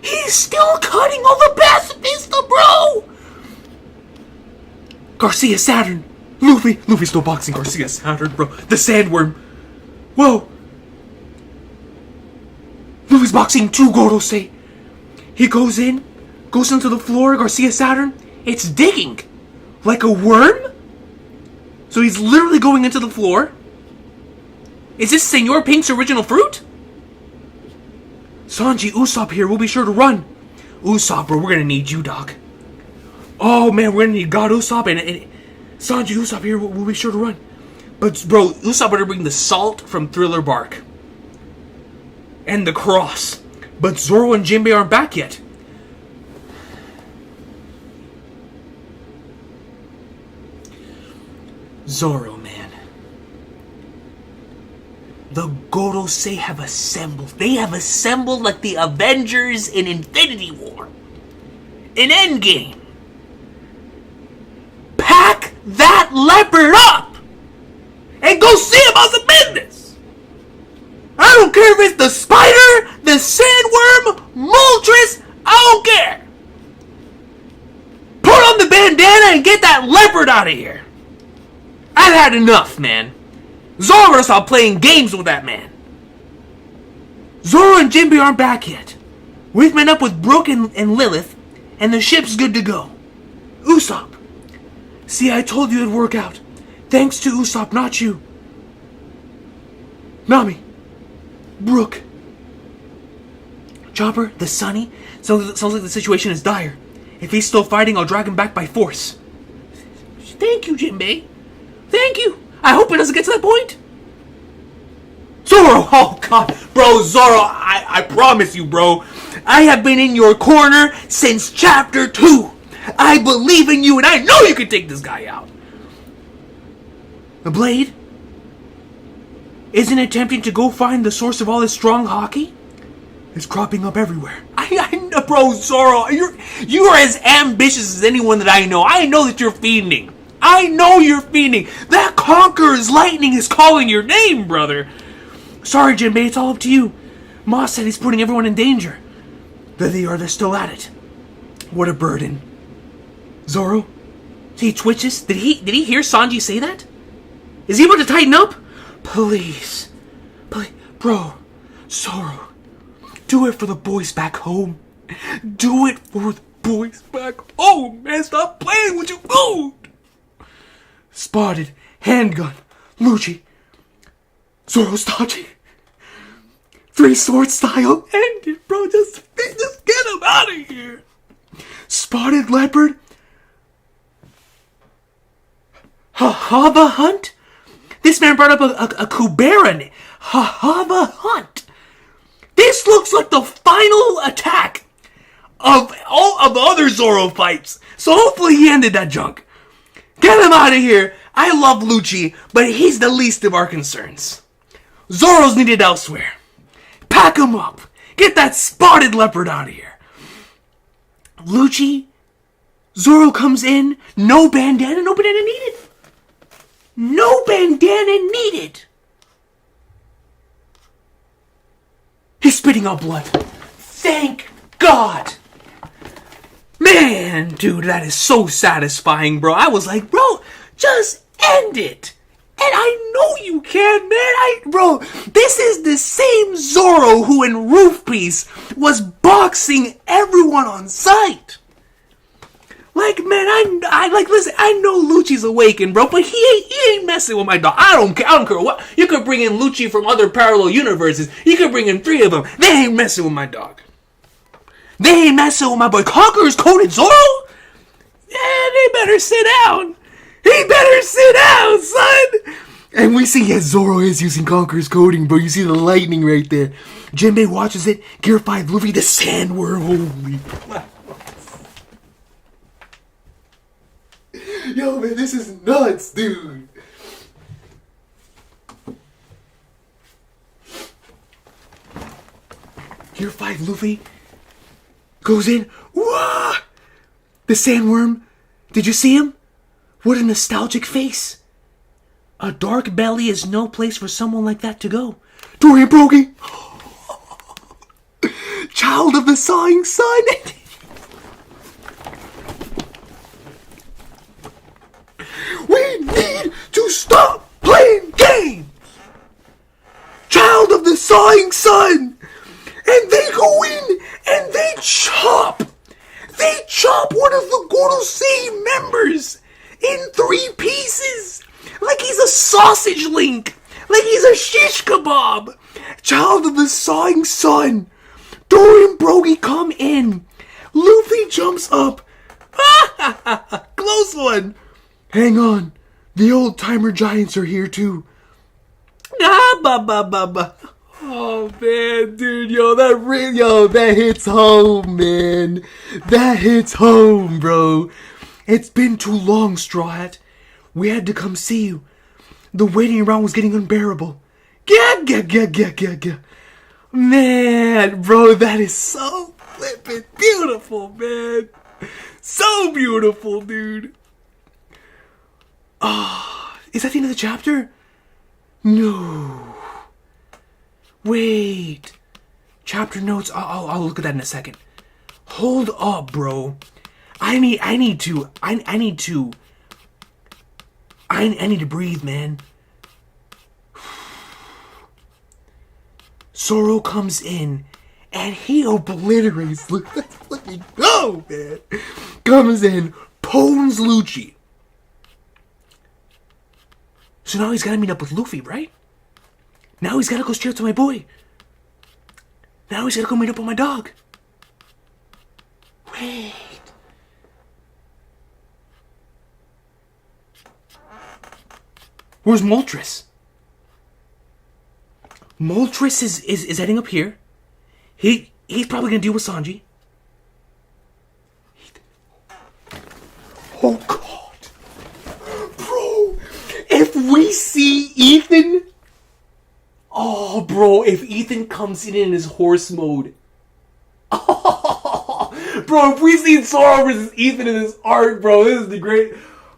he's still cutting all the pacifista, bro. Garcia Saturn. Luffy's still boxing Garcia Saturn, bro. The sandworm. Whoa. Luffy's boxing 2 Gorosei. He goes into the floor, Garcia Saturn. It's digging. Like a worm? So he's literally going into the floor. Is this Senor Pink's original fruit? Sanji, Usopp here. We'll be sure to run. Usopp, bro, we're gonna need you, dog. Oh, man, we're gonna need God Usopp and Sanji, Usopp here. We'll be sure to run. But, bro, Usopp better bring the salt from Thriller Bark. And the cross. But Zoro and Jinbei aren't back yet. Zoro, man. The Gorosei have assembled. They have assembled like the Avengers in Infinity War. In Endgame. Pack that leopard up! And go see about the business! I don't care if it's the spider, the sandworm, Moltres, I don't care! Put on the bandana and get that leopard out of here! I've had enough, man. Zoro stop playing games with that man. Zoro and Jinbei aren't back yet. We've met up with Brook and Lilith, and the ship's good to go. Usopp. See, I told you it'd work out. Thanks to Usopp, not you. Nami. Brook. Chopper, the Sunny. Sounds like the situation is dire. If he's still fighting, I'll drag him back by force. Thank you, Jinbei. Thank you. I hope it doesn't get to that point. Zoro! Oh, God. Bro, Zoro, I promise you, bro. I have been in your corner since chapter 2. I believe in you, and I know you can take this guy out. The Blade? Isn't it tempting to go find the source of all this strong hockey? It's cropping up everywhere. I know, bro, Zoro, you are as ambitious as anyone that I know. I know that you're fiending. I know you're fiending. That Conqueror's lightning is calling your name, brother. Sorry, Jinbei, it's all up to you. Moss said he's putting everyone in danger. There they are, they're still at it. What a burden. Zoro? He twitches. Did he hear Sanji say that? Is he about to tighten up? Please. Please. Bro. Zoro. Do it for the boys back home. Do it for the boys back home, man. Stop playing with your food. Spotted. Handgun. Lucci. Zoro's dodging. 3 sword style. End it, bro. Just get him out of here. Spotted leopard. Hahaba hunt? This man brought up a Kubera. Hahaba hunt. This looks like the final attack of all of the other Zoro fights. So hopefully he ended that junk. Get him out of here. I love Lucci, but he's the least of our concerns. Zoro's needed elsewhere. Pack him up. Get that spotted leopard out of here. Lucci. Zoro comes in. No bandana. No bandana needed. No bandana needed. He's spitting out blood. Thank God. Man, dude, that is so satisfying, bro. I was like, bro, just end it. And I know you can, man. Bro, this is the same Zoro who in Roof Piece was boxing everyone on sight. Like, man, I listen, I know Lucci's awakened, bro, but he ain't messing with my dog. I don't care what. You could bring in Lucci from other parallel universes. You could bring in 3 of them. They ain't messing with my dog. They ain't messing with my boy. Conqueror's coded Zoro? Yeah, they better sit down. He better sit down, son. And we see, yes, Zoro is using Conqueror's coding, bro. You see the lightning right there. Jinbei watches it. Gear 5 Luffy, the sandworm. Holy crap. Yo, man, this is nuts, dude. Gear 5 Luffy goes in. Wah! The sandworm. Did you see him? What a nostalgic face. A dark belly is no place for someone like that to go. Dorian Broggie. Child of the sawing sun. We need to stop playing games. Child of the sawing sun. And they go in and they chop. They chop one of the Gorosei members in 3 pieces. Like he's a sausage link. Like he's a shish kebab. Child of the sawing sun. Dorian Broggie come in. Luffy jumps up. Close one. Hang on. The old timer giants are here too. Oh man, dude, that hits home, man. That hits home, bro. It's been too long, Straw Hat. We had to come see you. The waiting around was getting unbearable. Man, bro, that is so flippin' beautiful, man. So beautiful, dude. Is that the end of the chapter? No. Wait. Chapter notes. I'll look at that in a second. Hold up, bro. I need to breathe, man. Zoro comes in and he obliterates. Let me go, man. Comes in, pwns Lucci. So now he's gotta meet up with Luffy, right? Now he's gotta go straight to my boy. Now he's gotta go meet up with my dog. Wait. Where's Moltres? Moltres is heading up here. He's probably gonna deal with Sanji. Oh God. Bro, if we see Ethan... Oh, bro, if Ethan comes in his horse mode... Oh, bro, if we see Zoro versus Ethan in this arc, bro, this is the great...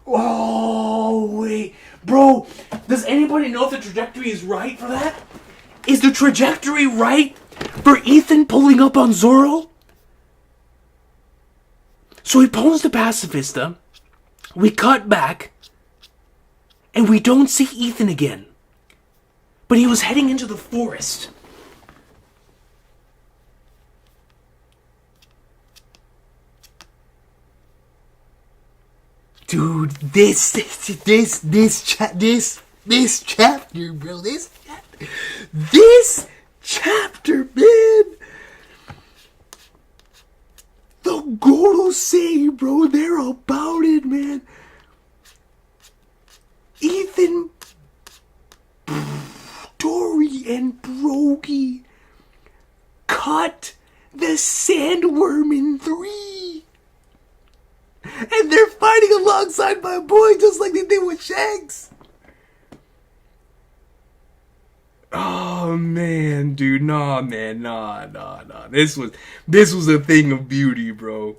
Oh, wait. Bro, does anybody know if the trajectory is right for that? Is the trajectory right for Ethan pulling up on Zoro? So he pulls the Pacifista. We cut back, and we don't see Ethan again. But he was heading into the forest. Dude, this chapter, bro, this chapter, man. The Gorosei, bro, they're about it, man. Ethan, Dory, and Brogy cut the sandworm in 3. And they're fighting alongside my boy just like they did with Shanks. Oh man, dude, nah. This was a thing of beauty, bro.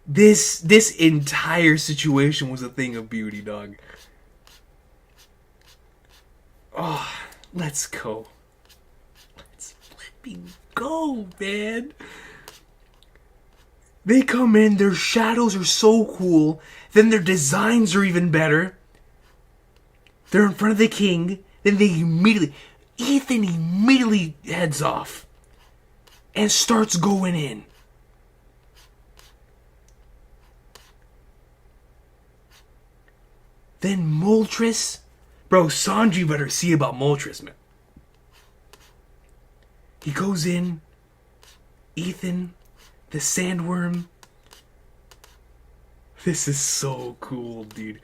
This entire situation was a thing of beauty, dog. Oh, let's go. Let's flipping go, man. They come in, their shadows are so cool, then their designs are even better. They're in front of the king, then Ethan immediately heads off and starts going in. Then Moltres, bro, Sanji better see about Moltres, man. He goes in, Ethan, the sandworm. This is so cool, dude.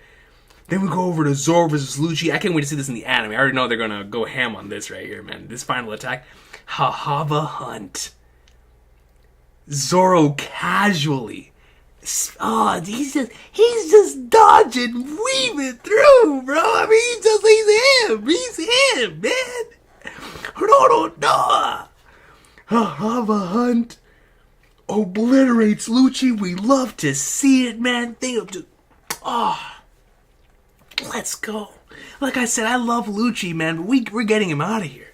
Then we go over to Zoro versus Lucci. I can't wait to see this in the anime. I already know they're gonna go ham on this right here, man. This final attack. Hahava Hunt. Zoro casually. Oh, he's just dodging, weaving through, bro. I mean, he's him, man. No. Hahava Hunt obliterates Lucci. We love to see it, man. Let's go. Like I said, I love Lucci, man, but we're getting him out of here.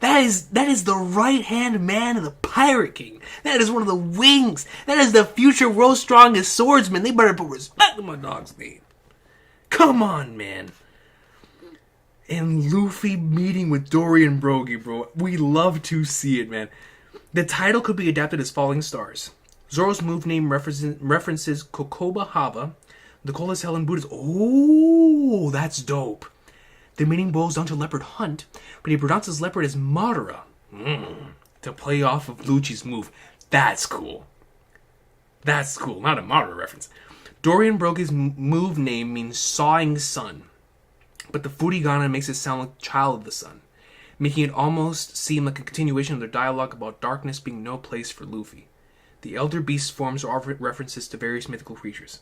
That is the right-hand man of the Pirate King. That is one of the wings. That is the future world's strongest swordsman. They better put respect on my dog's name. Come on, man. And Luffy meeting with Dory and Brogy, bro. We love to see it, man. The title could be adapted as Falling Stars. Zoro's move name references Kokoba Hava. The coldest hell in Buddhism. Oh, that's dope. The meaning boils down to leopard hunt, but he pronounces leopard as Madara. To play off of Lucci's move. That's cool. Not a Madara reference. Dory and Brogy's move name means sawing sun, but the Furigana makes it sound like child of the sun, making it almost seem like a continuation of their dialogue about darkness being no place for Luffy. The elder beast forms are references to various mythical creatures.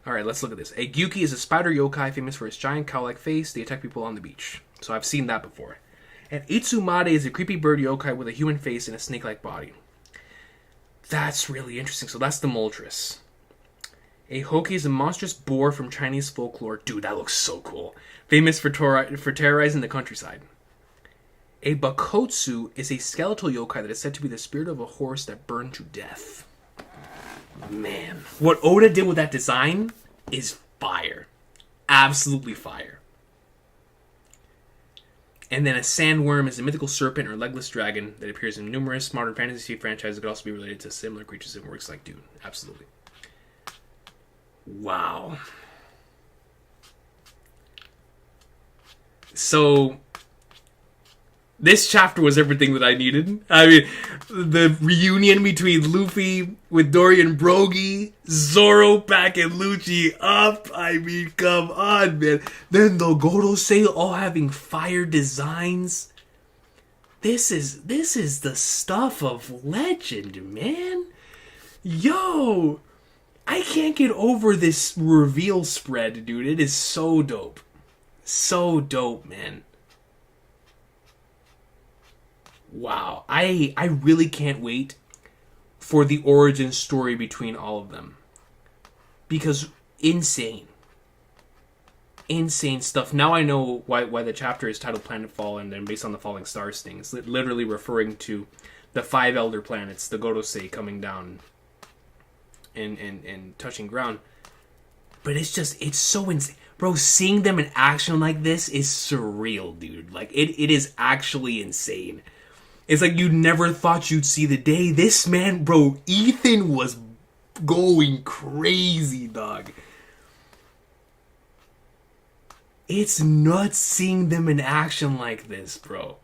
Alright, let's look at this. A Gyuki is a spider yokai famous for its giant cow-like face. They attack people on the beach. So I've seen that before. And Itsumade is a creepy bird yokai with a human face and a snake-like body. That's really interesting. So that's the Moltres. A Hoki is a monstrous boar from Chinese folklore. Dude, that looks so cool. Famous for terrorizing the countryside. A Bakotsu is a skeletal yokai that is said to be the spirit of a horse that burned to death. Man, what Oda did with that design is fire. Absolutely fire. And then a sandworm is a mythical serpent or legless dragon that appears in numerous modern fantasy franchises that could also be related to similar creatures in works like Dune. Absolutely. Wow. So this chapter was everything that I needed. I mean, the reunion between Luffy with Dory and Brogy, Zoro backing Lucci up. I mean, come on, man. Then the Gorosei all having fire designs. This is the stuff of legend, man. Yo, I can't get over this reveal spread, dude. It is so dope. So dope, man. Wow, I really can't wait for the origin story between all of them. Because insane stuff. Now I know why the chapter is titled Planetfall and then based on the Falling Stars thing. It's literally referring to the 5 elder planets, the Gorosei, coming down and touching ground. But it's so insane. Bro, seeing them in action like this is surreal, dude. Like, it is actually insane. It's like you never thought you'd see the day. This man, bro, Ethan was going crazy, dog. It's nuts seeing them in action like this, bro.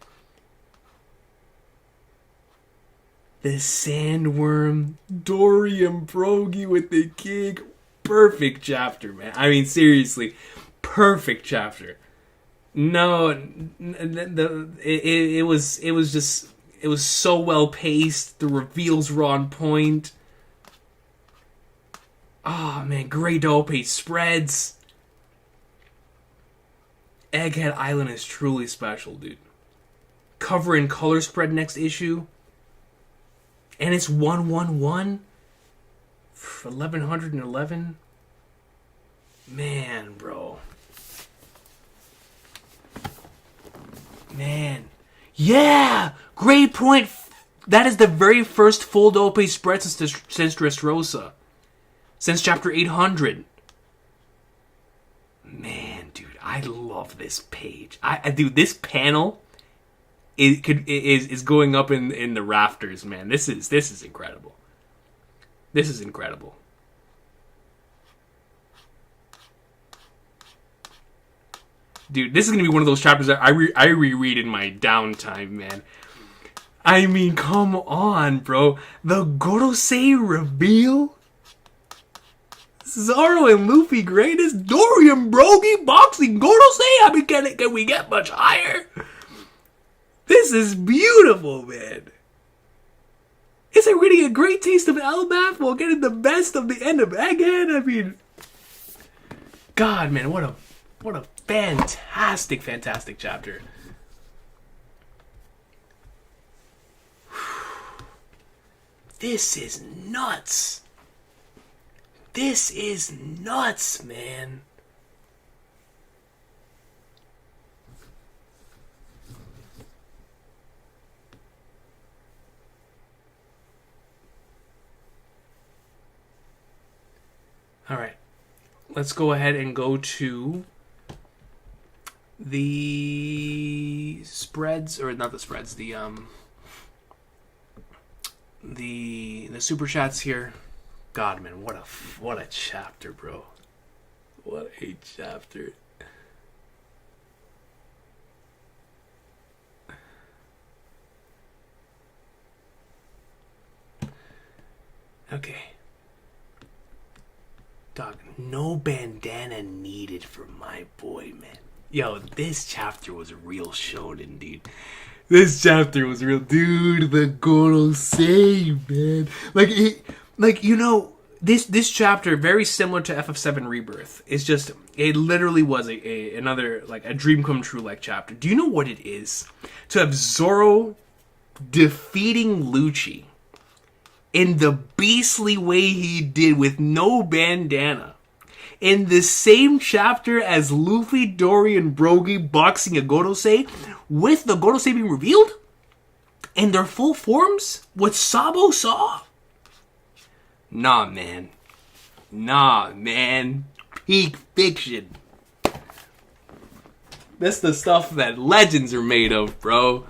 The sandworm, Dory and Brogy with the king. Perfect chapter, man. I mean, seriously, perfect chapter. No, it was so well paced. The reveals were on point. Oh man, great double page spreads. Egghead Island is truly special, dude. Cover and color spread next issue. And it's 111 for 1111. Man, bro. Man. Yeah! Great point. That is the very first full double page spread since Dressrosa. Since chapter 800. Man, dude, I love this page. Dude, this panel is going up in the rafters, man. This is incredible. This is incredible. Dude, this is gonna be one of those chapters that I reread in my downtime, man. I mean, come on, bro. The Gorosei reveal. Zoro and Luffy greatest. Dory and Brogy boxing Gorosei. I mean, can we get much higher? This is beautiful, man. It's like getting a great taste of Elbaf while getting the best of the end of Egghead. I mean, God, man, what a fantastic chapter. This is nuts. This is nuts, man. All right. Let's go ahead and go to the spreads, or not the spreads, the super chats here. God, man, what a chapter, bro. What a chapter. Okay. Dog, no bandana needed for my boy, man. Yo, this chapter was a real shonen, dude. This chapter was real, dude. The Gorosei, man. This chapter, very similar to FF7 Rebirth. It's just, it literally was another, like, a dream come true, like, chapter. Do you know what it is to have Zoro defeating Lucci in the beastly way he did with no bandana, in the same chapter as Luffy, Dory, and Brogy boxing a Gorosei, with the Gorosei being revealed in their full forms? What Sabo saw? Nah, man. Peak fiction. That's the stuff that legends are made of, bro.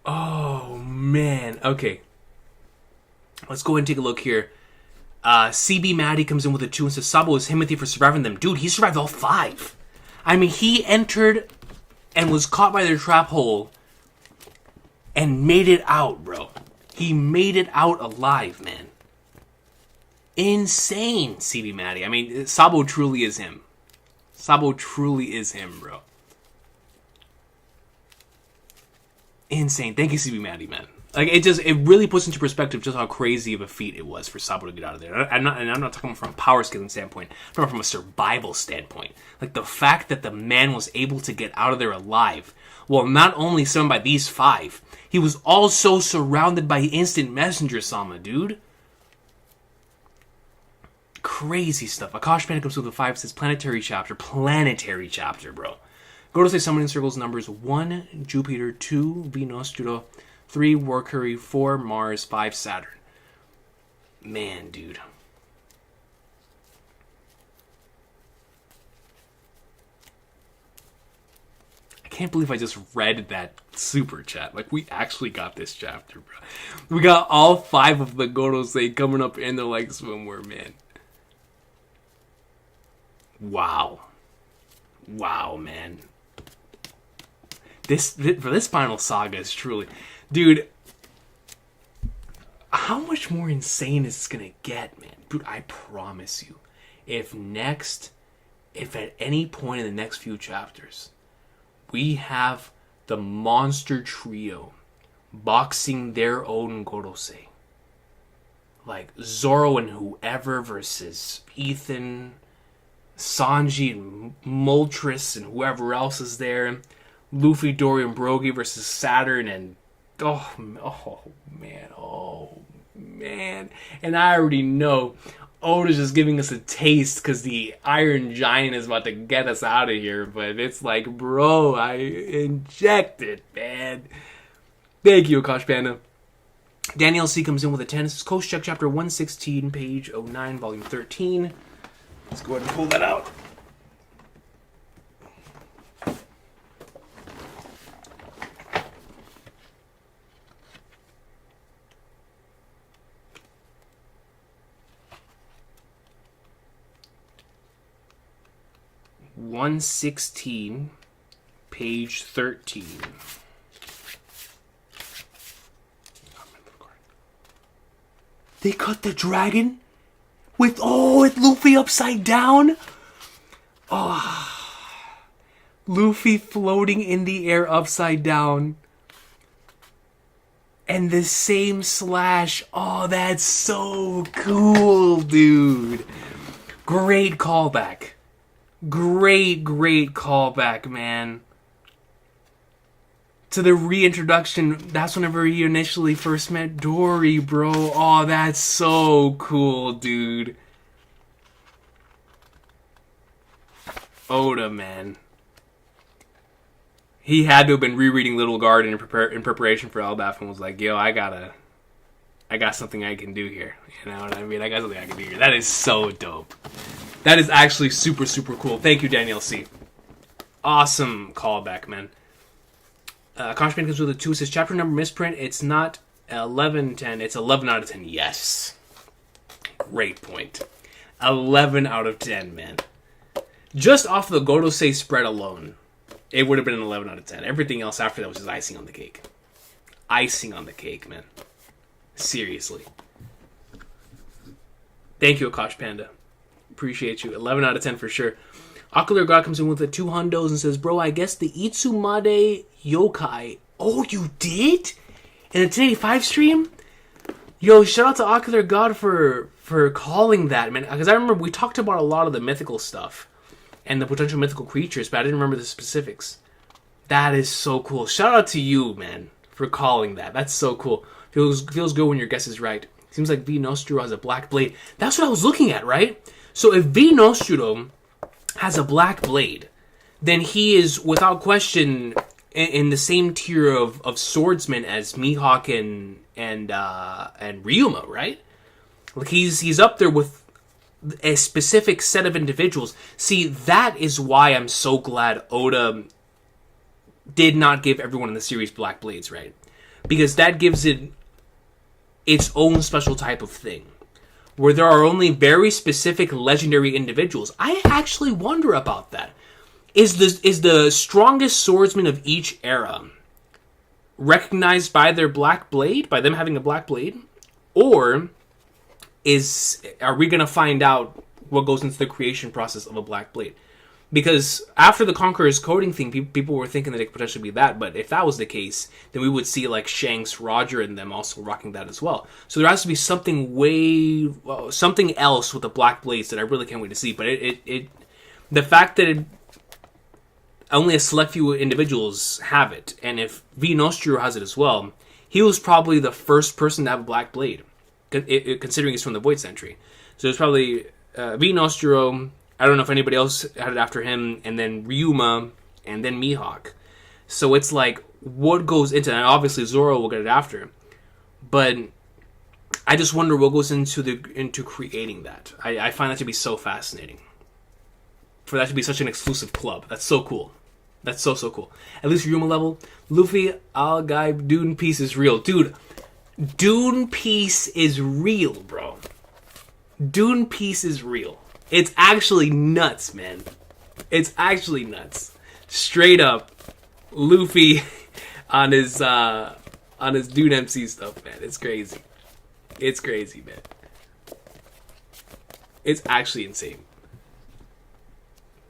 Oh, man. Okay. Let's go ahead and take a look here. CB Maddie comes in with a 2 and says, Sabo is Himothy for surviving them. Dude, he survived all 5. I mean, he entered and was caught by their trap hole and made it out, bro. He made it out alive, man. Insane, CB Maddie. I mean, Sabo truly is him. Sabo truly is him, bro. Insane. Thank you, CB Maddie, man. Like, it really puts into perspective just how crazy of a feat it was for Sabo to get out of there. I'm not talking from a power scaling standpoint. I'm talking from a survival standpoint. Like, the fact that the man was able to get out of there alive, well, not only surrounded by these 5, he was also surrounded by instant messenger Sama, dude. Crazy stuff. Akash Panda comes with a 5, says planetary chapter, bro. Gorosei summoning circles numbers 1, Jupiter, 2, Venus, Judo, 3, Mercury, 4, Mars, 5, Saturn. Man, dude. I can't believe I just read that super chat. Like, we actually got this chapter, bro. We got all 5 of the Gorosei coming up in the, like, swimwear, man. Wow. Wow, man. For this final saga is truly... Dude, how much more insane is this gonna get, man? Dude, I promise you. If at any point in the next few chapters... we have the monster trio boxing their own Gorosei. Like Zoro and whoever versus Ethan, Sanji and Moltres and whoever else is there. Luffy, Dory, and Brogy versus Saturn and... Oh, man. And I already know Oda's just giving us a taste because the Iron Giant is about to get us out of here. But it's like, bro, I injected, man. Thank you, Akash Panda. Daniel C. comes in with a 10. This is Coast Check, Chapter 116, page 09, Volume 13. Let's go ahead and pull that out. (116), page 13. They cut the dragon with Luffy upside down. Luffy floating in the air upside down. And the same slash. Oh, that's so cool, dude. Great callback. Great callback, man. To the reintroduction, that's whenever he initially first met Dory, bro. Oh, that's so cool, dude. Oda, man. He had to have been rereading Little Garden in preparation for Elbaf and was like, yo, I got something I can do here. You know what I mean? I got something I can do here. That is so dope. That is actually super cool. Thank you, Daniel C. Awesome callback, man. Conshman comes with a 2. It says, chapter number misprint. It's not 11/10. It's 11 out of 10. Yes. Great point. 11 out of 10, man. Just off the Gorosei spread alone, it would have been an 11 out of 10. Everything else after that was just icing on the cake. Icing on the cake, man. Seriously. Thank you, Akash Panda. Appreciate you. 11 out of 10 for sure. Ocular God comes in with the 2 hundos and says, bro, I guess the Itsumade yokai. Oh, you did? In the 1085 stream? Yo, shout out to Ocular God for calling that, man. Because I remember we talked about a lot of the mythical stuff and the potential mythical creatures, but I didn't remember the specifics. That is so cool. Shout out to you, man, for calling that. That's so cool. Feels good when your guess is right. Seems like V Nostro has a black blade. That's what I was looking at, right? So if V Nostro has a black blade, then he is, without question, in the same tier of swordsmen as Mihawk and Ryuma, right? Like he's up there with a specific set of individuals. See, that is why I'm so glad Oda did not give everyone in the series black blades, right? Because that gives it its own special type of thing, where there are only very specific legendary individuals. I actually wonder about that. Is the strongest swordsman of each era recognized by their black blade, by them having a black blade? Or are we going to find out what goes into the creation process of a black blade? Because after the Conqueror's coding thing, people were thinking that it could potentially be that. But if that was the case, then we would see like Shanks, Roger, and them also rocking that as well. So there has to be something something else with the black blades that I really can't wait to see. But the fact that only a select few individuals have it, and if V Nostro has it as well, he was probably the first person to have a black blade, considering he's from the Void Century. So it's probably V Nostro. I don't know if anybody else had it after him, and then Ryuma, and then Mihawk. So it's like, what goes into that? Obviously, Zoro will get it after. But I just wonder what goes into creating that. I find that to be so fascinating. For that to be such an exclusive club. That's so cool. That's so cool. At least Ryuma level. Luffy, All Guy, Dune Piece is real. Dude, Dune Piece is real, bro. Dune Piece is real. It's actually nuts, man. It's actually nuts. Straight up, Luffy on his Dune MC stuff, man. It's crazy. It's crazy, man. It's actually insane.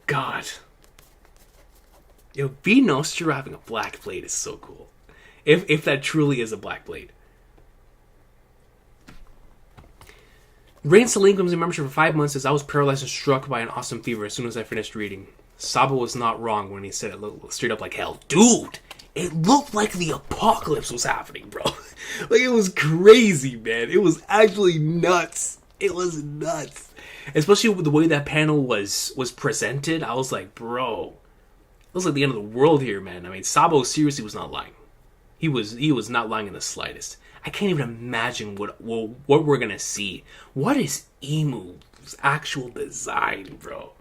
God. Yo, B Nostro having a black blade is so cool. If that truly is a black blade. Rain Salim comes in membership for 5 months, says I was paralyzed and struck by an awesome fever as soon as I finished reading. Sabo was not wrong when he said it looked straight up like hell. Dude! It looked like the apocalypse was happening, bro. Like, it was crazy, man. It was actually nuts. It was nuts. Especially with the way that panel was presented. I was like, bro. It was like the end of the world here, man. I mean, Sabo seriously was not lying. He was not lying in the slightest. I can't even imagine what we're gonna see. What is Emu's actual design, bro?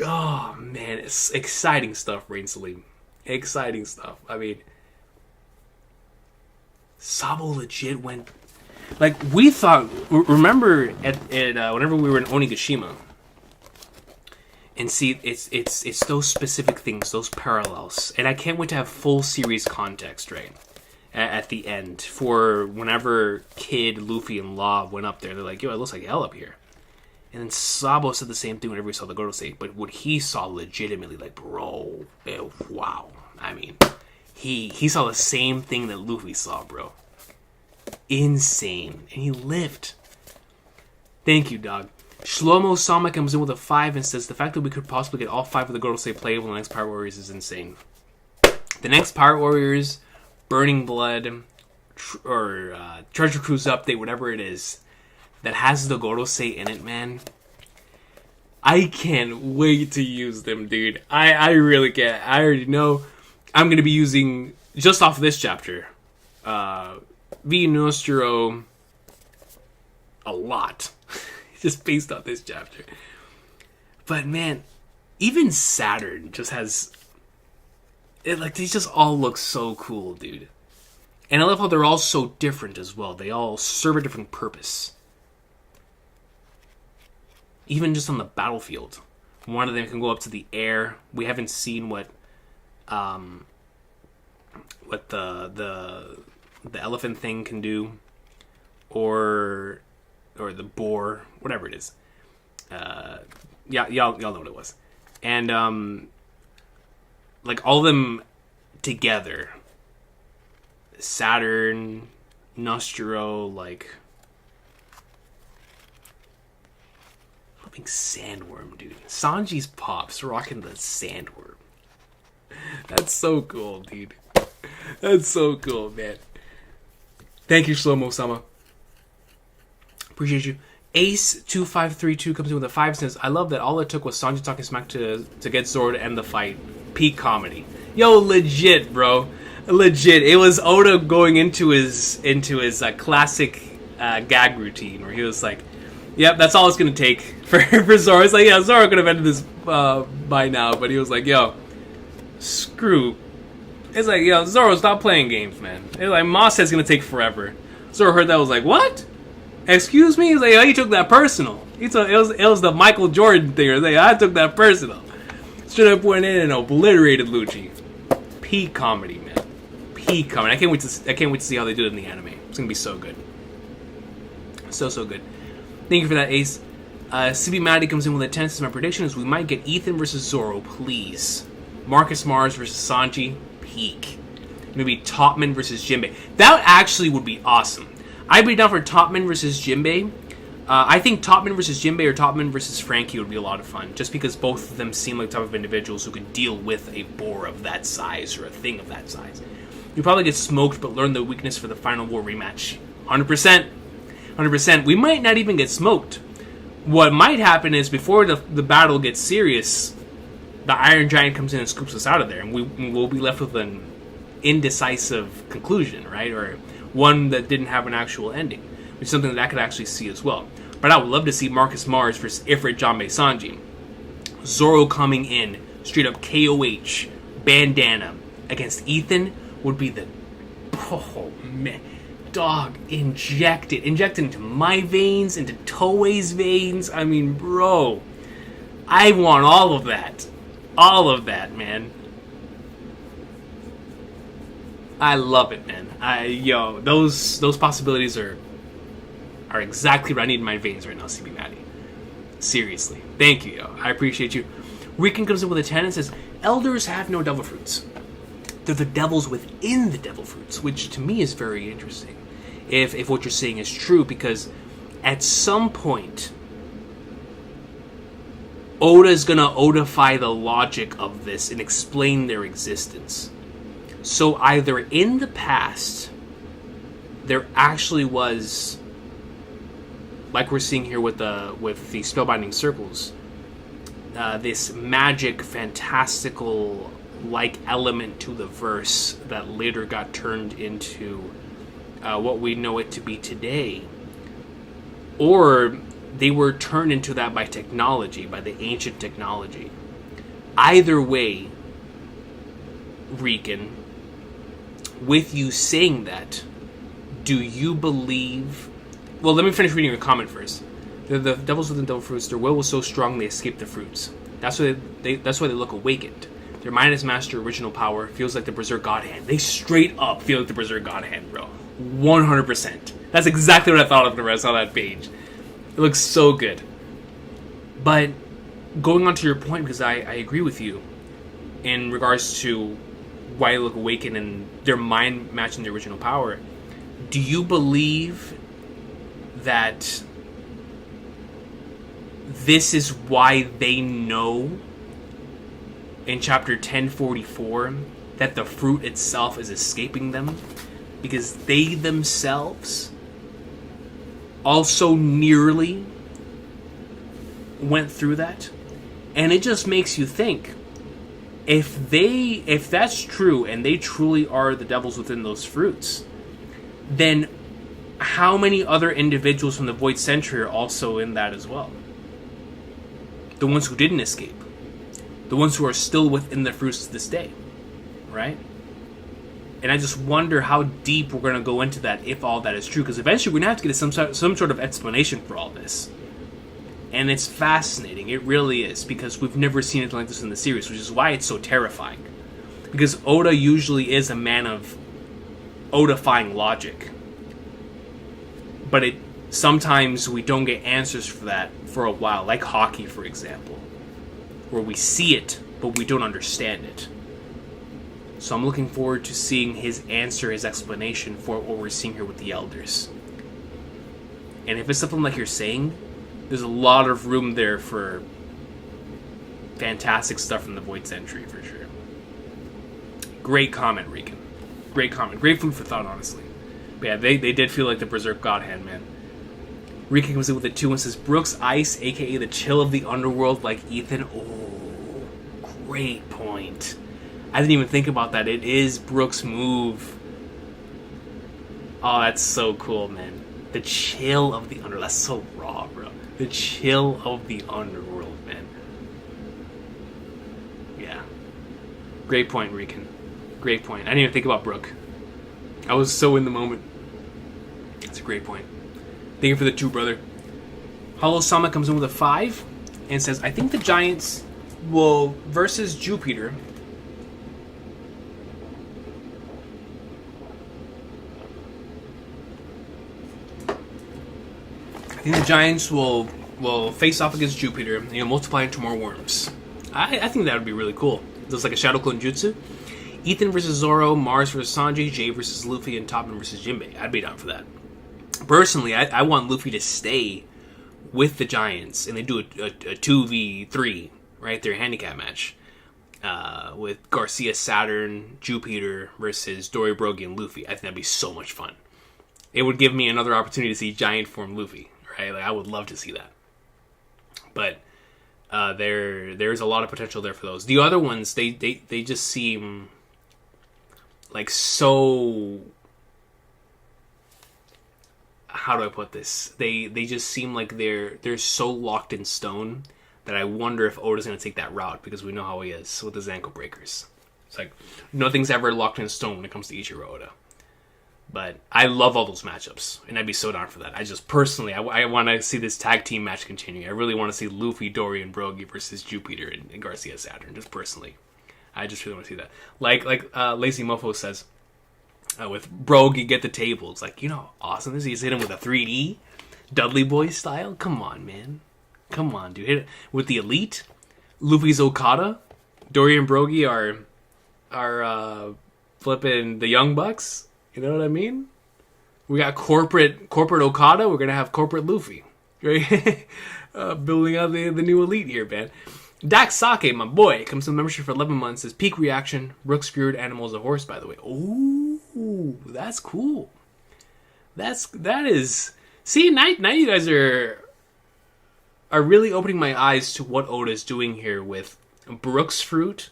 Oh, man. It's exciting stuff, Rain Salim. Exciting stuff. I mean, Sabo legit went... Like, we thought... Remember, whenever we were in Onigashima, and see, it's those specific things, those parallels. And I can't wait to have full series context, right? At the end. For whenever Kid, Luffy, and Law went up there, they're like, yo, it looks like hell up here. And then Sabo said the same thing whenever he saw the Gorosei. But what he saw legitimately, like, bro, wow. I mean, he saw the same thing that Luffy saw, bro. Insane. And he lived. Thank you, dog. Shlomo Sama comes in with a 5 and says, the fact that we could possibly get all 5 of the Gorosei playable in the next Pirate Warriors is insane. The next Pirate Warriors, Burning Blood, Treasure Cruise update, whatever it is, that has the Gorosei in it, man. I can't wait to use them, dude. I really can't. I already know I'm going to be using, just off this chapter, V Nostro a lot. Just based on this chapter. But man, even Saturn just has... these just all look so cool, dude. And I love how they're all so different as well. They all serve a different purpose. Even just on the battlefield. One of them can go up to the air. We haven't seen what the elephant thing can do. Or the boar, whatever it is. Y'all know what it was. And like all of them together, Saturn, Nostro, like fucking Sandworm, dude. Sanji's pops rocking the Sandworm. That's so cool, dude. That's so cool, man. Thank you, Shlomo-sama. Appreciate you. Ace2532 comes in with a 5 and says, I love that all it took was Sanji talking smack to get Zoro to end the fight. Peak comedy. Yo, legit, bro. Legit. It was Oda going into his classic gag routine where he was like, yep, that's all it's going to take for Zoro. It's like, yeah, Zoro could have ended this by now, but he was like, yo, screw. It's like, yo, Zoro, stop playing games, man. It's like, Moss said it's going to take forever. Zoro heard that, was like, what? Excuse me? He's like, oh, you took that personal. It was the Michael Jordan thing. He's like, I took that personal. Straight up went in and obliterated Lucci. Peak comedy, man. Peak comedy. I can't wait to see how they do it in the anime. It's gonna be so good. So good. Thank you for that, Ace. CB Maddie comes in with a 10. Says, my prediction is we might get Ethan versus Zoro, please. Marcus Mars versus Sanji, peak. Maybe Topman versus Jinbei. That actually would be awesome. I'd be down for Topman versus Jinbei. I think Topman versus Jinbei or Topman versus Frankie would be a lot of fun. Just because both of them seem like the type of individuals who could deal with a boar of that size or a thing of that size. You probably get smoked, but learn the weakness for the final war rematch. 100%. 100%. We might not even get smoked. What might happen is before the battle gets serious, the Iron Giant comes in and scoops us out of there. And we'll be left with an indecisive conclusion, right? Or one that didn't have an actual ending. which is something that I could actually see as well. But I would love to see Marcus Mars versus Ifrit Janbei Sanji. Zoro coming in, straight up KOH, bandana, against Ethan would be the... Oh, man. Dog, inject it into my veins, into Toei's veins. I mean, bro, I want all of that, man. I love it, man. Those possibilities are exactly what I need in my veins right now, CB Maddie. Seriously, thank you, yo. I appreciate you. Recon comes in with a 10 and says, elders have no devil fruits. They're the devils within the devil fruits, which to me is very interesting. If what you're saying is true, because at some point, Oda is going to Odify the logic of this and explain their existence. So either in the past, there actually was, like we're seeing here with the spellbinding circles, this magic, fantastical like element to the verse that later got turned into what we know it to be today, or they were turned into that by technology, by the ancient technology. Either way, Recon, with you saying that, do you believe... Well, let me finish reading your comment first. The devils within devil fruits, their will was so strong they escaped the fruits. That's why they look awakened. Their mind is master original power, feels like the Berserk God Hand. They straight up feel like the Berserk God Hand, bro. 100%. That's exactly what I thought of when I saw that page. It looks so good. But going on to your point, because I agree with you in regards to why they look awakened and their mind matching the original power, do you believe that this is why they know in chapter 1044 that the fruit itself is escaping them? Because they themselves also nearly went through that. And it just makes you think, if that's true and they truly are the devils within those fruits, then how many other individuals from the Void Century are also in that as well? The ones who didn't escape. The ones who are still within the fruits to this day. Right? And I just wonder how deep we're going to go into that if all that is true. Because eventually we're going to have to get some sort of explanation for all this. And it's fascinating. It really is. Because we've never seen anything like this in the series. Which is why it's so terrifying. Because Oda usually is a man of Odifying logic. But sometimes we don't get answers for that for a while. Like hockey, for example. Where we see it, but we don't understand it. So I'm looking forward to seeing his answer, his explanation for what we're seeing here with the Elders. And if it's something like you're saying, there's a lot of room there for fantastic stuff from the Void Century, for sure. Great comment, Recon. Great comment. Great food for thought, honestly. But yeah, they did feel like the Berserk God Hand, man. Recon comes in with a 2 and says, Brooks Ice, a.k.a. the chill of the underworld, like Ethan. Oh, great point. I didn't even think about that. It is Brooks' move. Oh, that's so cool, man. The chill of the underworld. That's so raw, bro. The chill of the underworld, man. Yeah. Great point, Recon. Great point. I didn't even think about Brooke. I was so in the moment. That's a great point. Thank you for the 2, brother. Hollow Sama comes in with a 5 and says, I think the Giants will versus Jupiter. I think the Giants will face off against Jupiter and multiply into more worms. I think that would be really cool. Looks like a Shadow Clone Jutsu. Ethan versus Zoro, Mars versus Sanji, Jay versus Luffy, and Topman versus Jinbei. I'd be down for that. Personally, I want Luffy to stay with the Giants, and they do a 2v3, right? Their handicap match. With Garcia, Saturn, Jupiter versus Dory, Brogy, and Luffy. I think that'd be so much fun. It would give me another opportunity to see Giant form Luffy, right? Like, I would love to see that. But there's a lot of potential there for those. The other ones, they just seem like so... how do I put this? They just seem like they're so locked in stone that I wonder if Oda's going to take that route, because we know how he is with his ankle breakers. It's like nothing's ever locked in stone when it comes to Ichiro Oda. But I love all those matchups, and I'd be so down for that. I just personally, I want to see this tag team match continue. I really want to see Luffy, Dory, and Brogy versus Jupiter and Garcia Saturn, just personally. I just really want to see that. Like Lazy Mofo says, with Brogy, get the table. It's like, awesome is he's hit him with a 3D, Dudley Boy style. Come on, man. Come on, dude. Hit it with the Elite. Luffy's Okada. Dory and Brogy are flipping the Young Bucks. You know what I mean? We got corporate Okada. We're gonna have corporate Luffy, right? Building out the new Elite here, man. Dax Sake, my boy, comes to membership for 11 months. Says peak reaction. Brooks screwed animals a horse. By the way, ooh, that's cool. That is. See, now you guys are really opening my eyes to what Oda's doing here with Brooks fruit.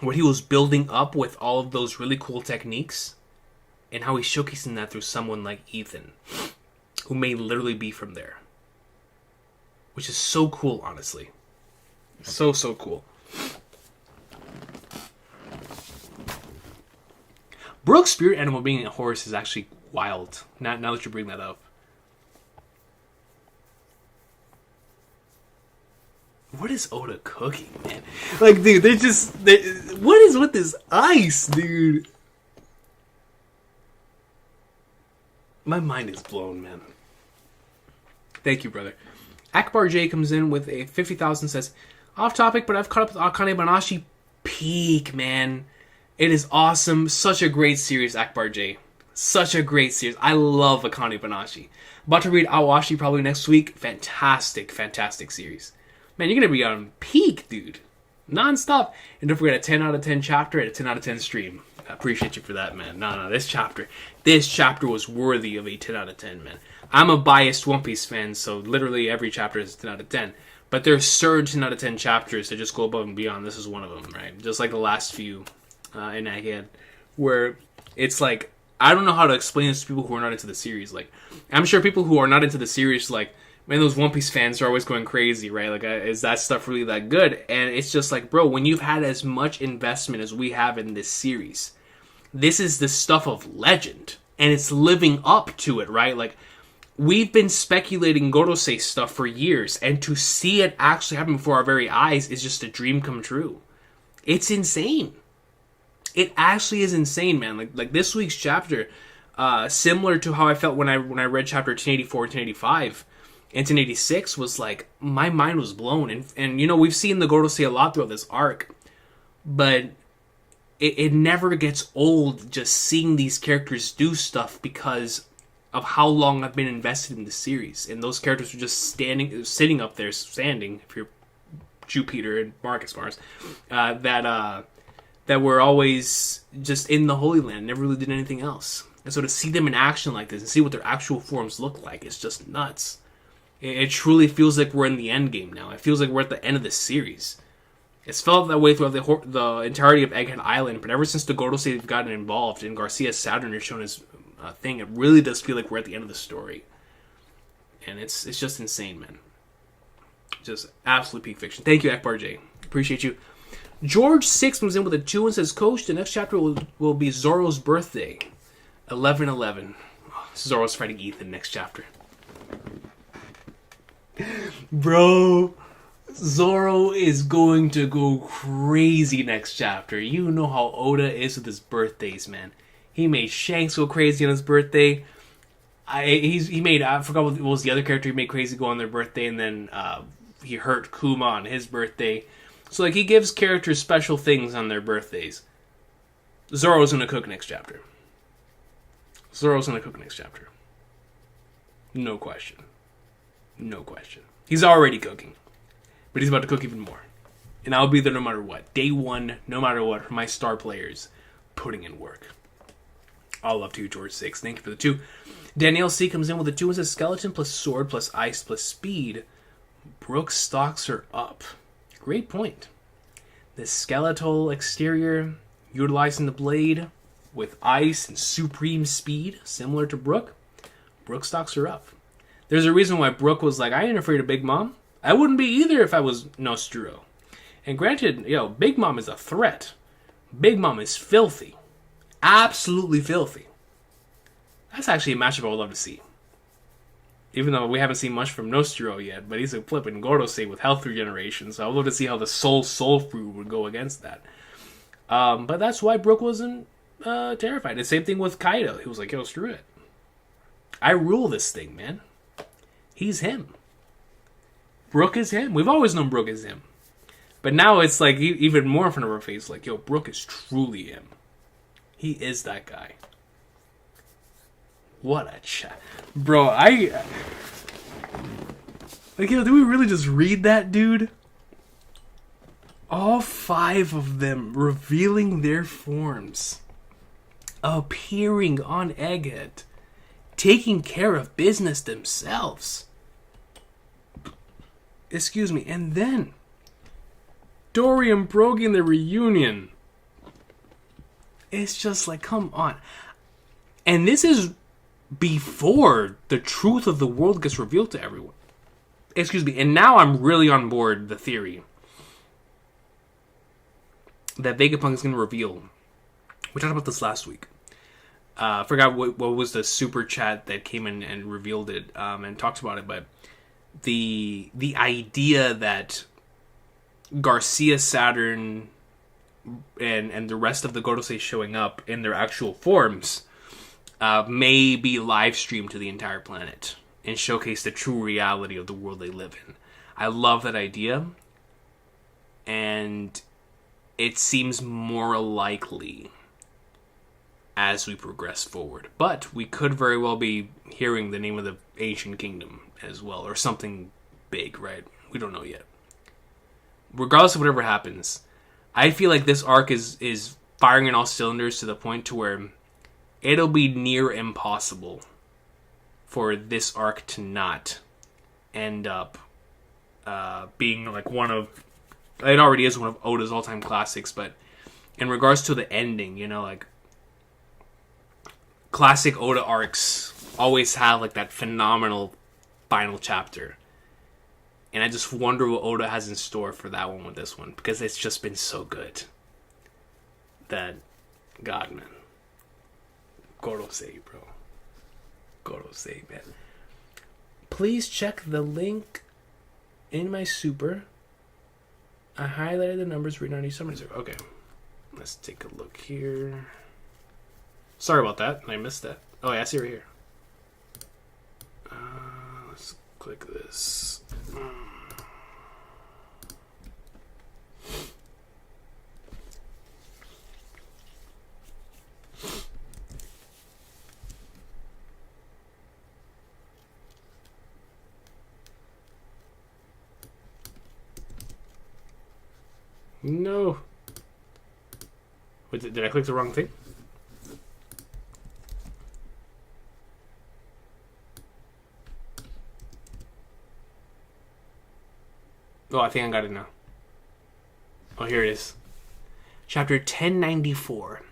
What he was building up with all of those really cool techniques, and how he's showcasing that through someone like Ethan, who may literally be from there. Which is so cool, honestly. So cool. Brooke's spirit animal being a horse is actually wild. Now that you bring that up. What is Oda cooking, man? Like, dude, what is with this ice, dude? My mind is blown, man. Thank you, brother. Akbar J comes in with a 50,000, says, off topic, but I've caught up with Akane Banashi. Peak, man. It is awesome. Such a great series, Akbar J. Such a great series. I love Akane Banashi. About to read Awashi probably next week. Fantastic series. Man, you're going to be on peak, dude. Non-stop. And don't forget a 10 out of 10 chapter and a 10 out of 10 stream. I appreciate you for that, man. No, this chapter was worthy of a 10 out of 10, man. I'm a biased One Piece fan, so literally every chapter is 10 out of 10. But there's certain 10 out of 10 chapters that just go above and beyond. This is one of them, right? Just like the last few in Egghead, where it's like, I don't know how to explain this to people who are not into the series. Like, I'm sure people who are not into the series, like, man, those One Piece fans are always going crazy, right? Like, is that stuff really that good? And it's just like, bro, when you've had as much investment as we have in this series, this is the stuff of legend, and it's living up to it, right? Like, we've been speculating Gorosei stuff for years, and to see it actually happen before our very eyes is just a dream come true. It's insane. It actually is insane, man. Like this week's chapter, similar to how I felt when I read chapter 1084 and 1085, and 1086 was like, my mind was blown. And we've seen the Gorosei a lot throughout this arc, but it never gets old just seeing these characters do stuff because of how long I've been invested in the series. And those characters are just sitting up there, if you're Jupiter and Marcus Mars, that were always just in the Holy Land, never really did anything else. And so to see them in action like this and see what their actual forms look like, it's just nuts. It truly feels like we're in the end game now. It feels like we're at the end of the series. It's felt that way throughout the entirety of Egghead Island, but ever since the Gorosei have gotten involved and Garcia Saturn has shown his thing, it really does feel like we're at the end of the story. And it's just insane, man. Just absolute peak fiction. Thank you, Akbar J. Appreciate you. George 6 comes in with a 2 and says, Coach, the next chapter will be Zoro's birthday. 11/11. Zoro's fighting Ethan next chapter. Bro, Zoro is going to go crazy next chapter. You know how Oda is with his birthdays, man. He made Shanks go crazy on his birthday. I forgot what was the other character he made crazy go on their birthday, and then he hurt Kuma on his birthday. So, like, he gives characters special things on their birthdays. Zoro's gonna cook next chapter. No question. He's already cooking. But he's about to cook even more. And I'll be there no matter what. Day one, no matter what, for my star players putting in work. All love to you, George 6. Thank you for the 2. Danielle C comes in with a 2 and says, skeleton plus sword plus ice plus speed. Brooks stocks are up. Great point. The skeletal exterior, utilizing the blade with ice and supreme speed, similar to Brook. Brook stocks her up. There's a reason why Brook was like, I ain't afraid of Big Mom. I wouldn't be either if I was Nostro. And granted, Big Mom is a threat. Big Mom is filthy. Absolutely filthy. That's actually a matchup I would love to see. Even though we haven't seen much from Nostro yet, but he's a flippin' Gorosei with health regeneration, so I would love to see how the Soul Fruit would go against that. But that's why Brook wasn't terrified. The same thing with Kaido. He was like, screw it. I rule this thing, man. He's him. Brook is him. We've always known Brook is him. But now it's like even more in front of our face, like, Brook is truly him. He is that guy. What a chat. Bro, did we really just read that, dude? All 5 of them revealing their forms. Appearing on Egghead. Taking care of business themselves. Excuse me. And then Dory and Brogy in the reunion. It's just like, come on. And this is before the truth of the world gets revealed to everyone. Excuse me. And now I'm really on board the theory that Vegapunk is going to reveal. We talked about this last week. I forgot what was the super chat that came in and revealed it and talked about it, but the idea that Garcia, Saturn, and the rest of the Gorosei showing up in their actual forms may be live streamed to the entire planet and showcase the true reality of the world they live in. I love that idea, and it seems more likely as we progress forward. But we could very well be hearing the name of the ancient kingdom as well, or something big, right? We don't know yet. Regardless of whatever happens, I feel like this arc is firing in all cylinders to the point to where it'll be near impossible for this arc to not end up being like one of... It already is one of Oda's all-time classics, but in regards to the ending, like classic Oda arcs always have like that phenomenal final chapter. And I just wonder what Oda has in store for that one with this one, because it's just been so good. That, God, man. Gorosei, bro. Gorosei, man. Please check the link in my super. I highlighted the numbers written on each summary. Okay. Let's take a look here. Sorry about that. I missed that. Oh, yeah, I see it right here. Let's click this. No. Wait, did I click the wrong thing? Oh, I think I got it now. Oh, here it is. Chapter 1094.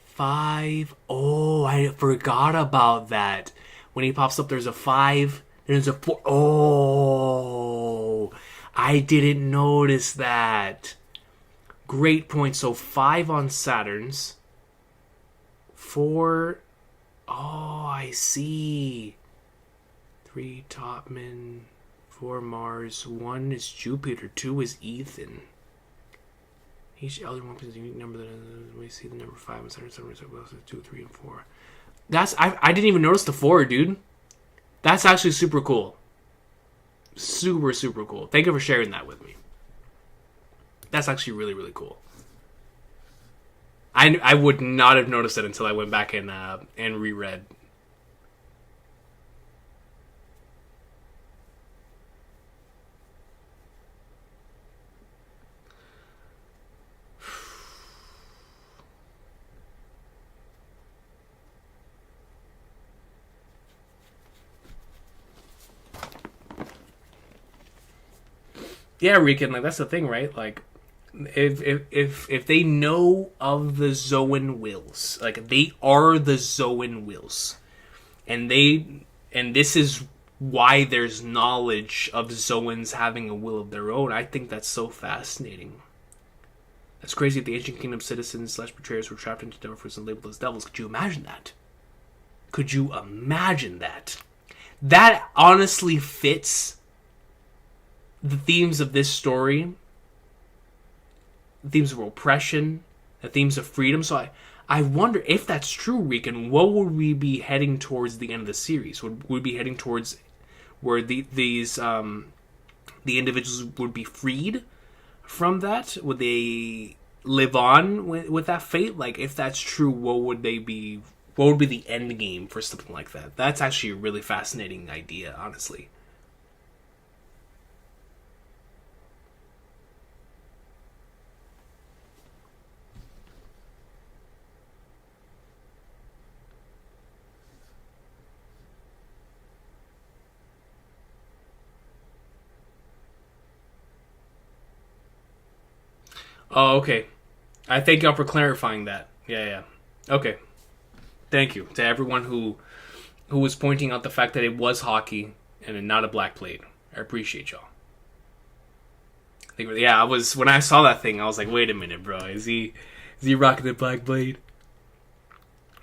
5. Oh, I forgot about that. When he pops up, there's a 5. There's a 4. Oh, I didn't notice that. Great point. So 5 on Saturn's. 4. Oh, I see. 3 Topman. 4 Mars. 1 is Jupiter. 2 is Ethan. Each elder one is a unique number that we see the number 5 and 7, 2, 3, and 4. I didn't even notice the 4, dude. That's actually super cool. Super, super cool. Thank you for sharing that with me. That's actually really, really cool. I would not have noticed it until I went back and reread. Yeah, Recon, like that's the thing, right? Like, if they know of the Zoan wills, like they are the Zoan wills, and this is why there's knowledge of Zoans having a will of their own. I think that's so fascinating. That's crazy that the ancient kingdom citizens / betrayers were trapped into devil fruits and labeled as devils. Could you imagine that? Could you imagine that? That honestly fits the themes of this story. The themes of oppression. The themes of freedom. So I wonder if that's true, Recon, what would we be heading towards the end of the series? Would we be heading towards where the individuals would be freed from that? Would they live on with that fate? Like, if that's true, what would be the end game for something like that? That's actually a really fascinating idea, honestly. Oh, okay. I thank y'all for clarifying that. Yeah. Okay. Thank you to everyone who was pointing out the fact that it was hockey and not a black plate. I appreciate y'all. I was when I saw that thing, I was like, wait a minute, bro. Is he rocking the black blade?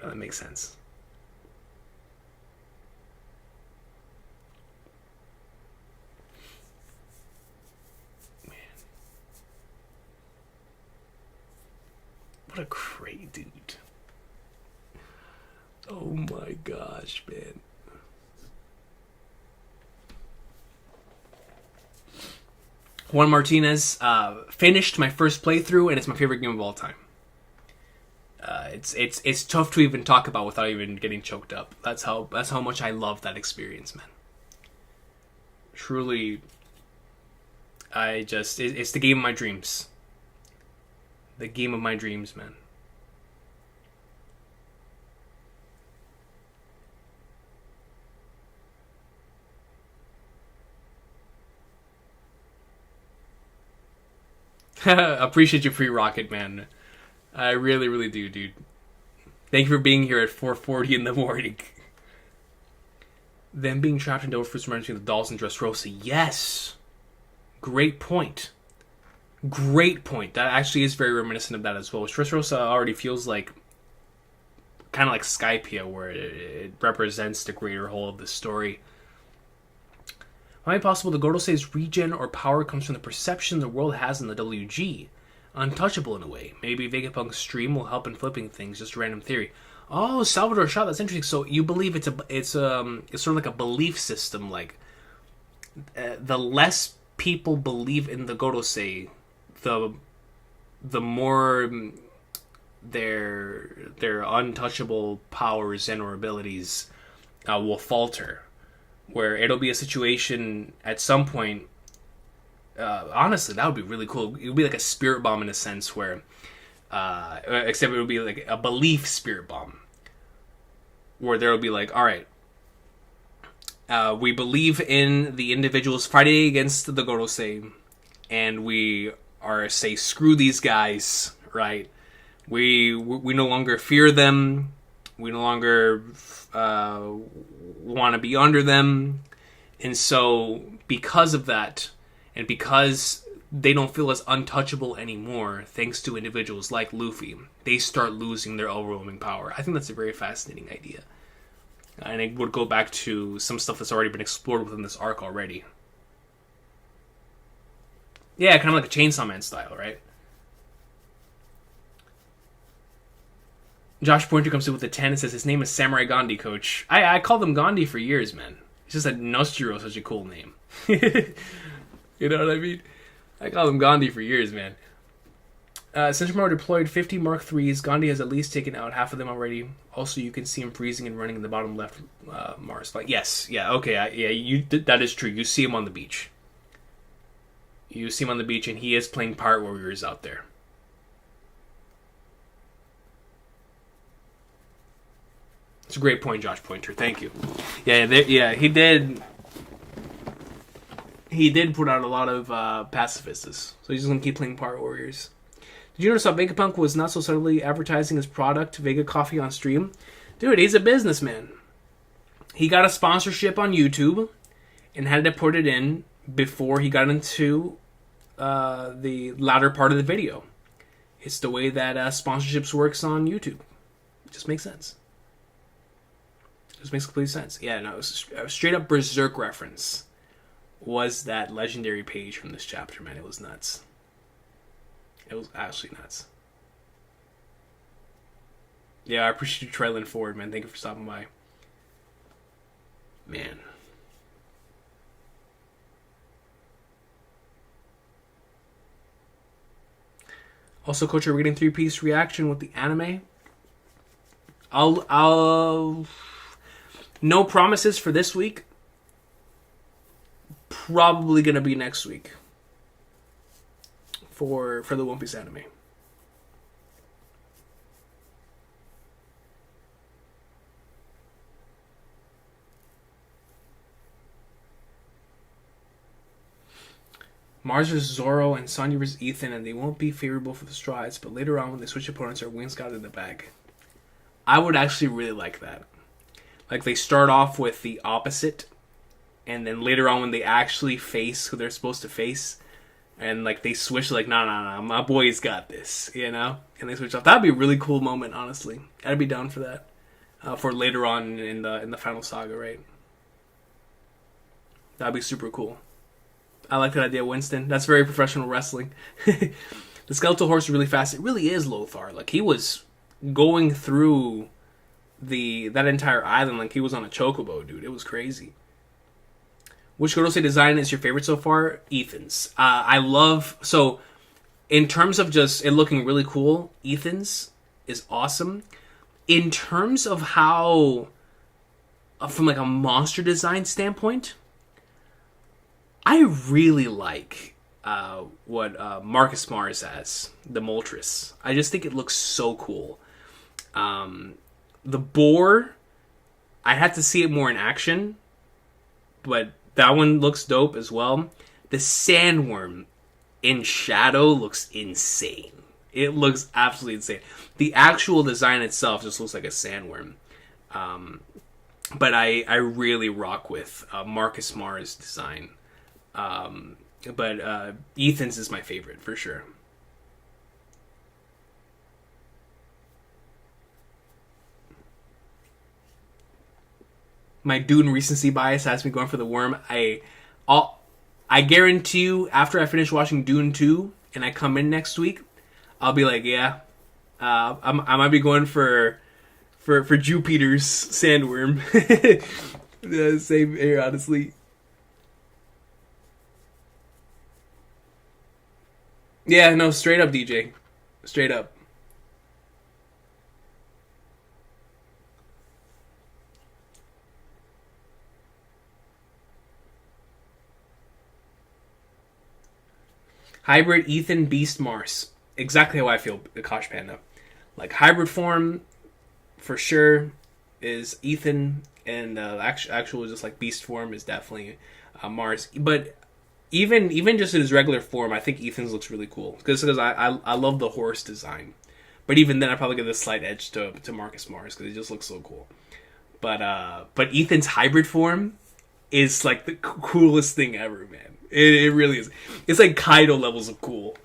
Oh, that makes sense. What a great dude. Oh my gosh, man. Juan Martinez finished my first playthrough, and it's my favorite game of all time. It's tough to even talk about without even getting choked up. That's how much I love that experience, man. Truly, it's the game of my dreams. The game of my dreams, man. Appreciate you, Free Rocket, man. I really, really do, dude. Thank you for being here at 4:40 in the morning. Them being trapped in Dover Fruits reminds me of the dolls in Dressrosa. Yes! Great point. Great point. That actually is very reminiscent of that as well. Dressrosa already feels like kind of like Skypia, where it represents the greater whole of the story. Might be possible the Gorosei's regen or power comes from the perception the world has in the WG. Untouchable in a way. Maybe Vegapunk's stream will help in flipping things. Just a random theory. Oh, Salvador Shaw, that's interesting. So you believe it's sort of like a belief system. Like the less people believe in the Gorosei, the more their untouchable powers and or abilities will falter. Where it'll be a situation at some point. Honestly, that would be really cool. It would be like a spirit bomb in a sense, where, except it would be like a belief spirit bomb, where there will be like, all right, we believe in the individuals fighting against the Gorosei, and we are say screw these guys, right? We no longer fear them. We no longer want to be under them. And so because of that, and because they don't feel as untouchable anymore, thanks to individuals like Luffy, they start losing their overwhelming power. I think that's a very fascinating idea. And it would go back to some stuff that's already been explored within this arc already. Yeah, kind of like a Chainsaw Man style, right? Josh Pointer comes in with a 10 and says his name is Samurai Gandhi, coach. I called him Gandhi for years, man. It's just that Nostro is such a cool name. You know what I mean? I called him Gandhi for years, man. Sentinel deployed 50 Mark IIIs. Gandhi has at least taken out half of them already. Also, you can see him freezing and running in the bottom left Mars. Like, yes, yeah, okay, that is true. You see him on the beach. You see him on the beach, and he is playing Pirate Warriors out there. It's a great point, Josh Pointer. Thank you. Yeah, he did. He did put out a lot of pacifists, so he's just gonna keep playing Pirate Warriors. Did you notice how Vegapunk was not so subtly advertising his product, Vega Coffee, on stream? Dude, he's a businessman. he got a sponsorship on YouTube and had to put it in before he got into the latter part of the video. It's the way that sponsorships works on YouTube. It just makes sense. It just makes complete sense. Yeah, no, a straight up Berserk reference was that legendary page from this chapter, man. It was nuts. It was absolutely nuts. Yeah, I appreciate you trailing forward, man. Thank you for stopping by. Man. Also, Coach, are we getting 3-piece reaction with the anime? I'll no promises for this week. Probably gonna be next week for the One Piece anime. Mars vs. Zoro and Sonya vs. Ethan, and they won't be favorable for the strides, but later on when they switch opponents, our wings got in the bag. I would actually really like that. Like, they start off with the opposite, and then later on when they actually face who they're supposed to face, and, like, they switch, like, nah, my boy's got this, you know? And they switch off. That'd be a really cool moment, honestly. I'd be down for that. For later on in the final saga, right? That'd be super cool. I like that idea, Winston. That's very professional wrestling. The skeletal horse is really fast. It really is Lothar. Like, he was going through that entire island like he was on a chocobo, dude. It was crazy. Which Gorosei design is your favorite so far? Ethan's. I love... So, in terms of just it looking really cool, Ethan's is awesome. In terms of how... From, like, a monster design standpoint... I really like what Marcus Mars has, the Moltres. I just think it looks so cool. The boar, I have to see it more in action, but that one looks dope as well. The sandworm in shadow looks insane. It looks absolutely insane. The actual design itself just looks like a sandworm. But I really rock with Marcus Mars' design. But Ethan's is my favorite, for sure. My Dune recency bias has me going for the worm. I guarantee you, after I finish watching Dune 2 and I come in next week, I'll be like, yeah, I might be going for Jupiter's sandworm. Same here, honestly. Yeah, no, straight up, DJ. Straight up. Hybrid Ethan Beast Mars. Exactly how I feel, Kosh Panda. Like, hybrid form, for sure, is Ethan, and actual just like beast form is definitely Mars. But even just in his regular form, I think Ethan's looks really cool. Because I love the horse design. But even then, I probably give a slight edge to Marcus Mars, because it just looks so cool. But Ethan's hybrid form is like the coolest thing ever, man. It really is. It's like Kaido levels of cool.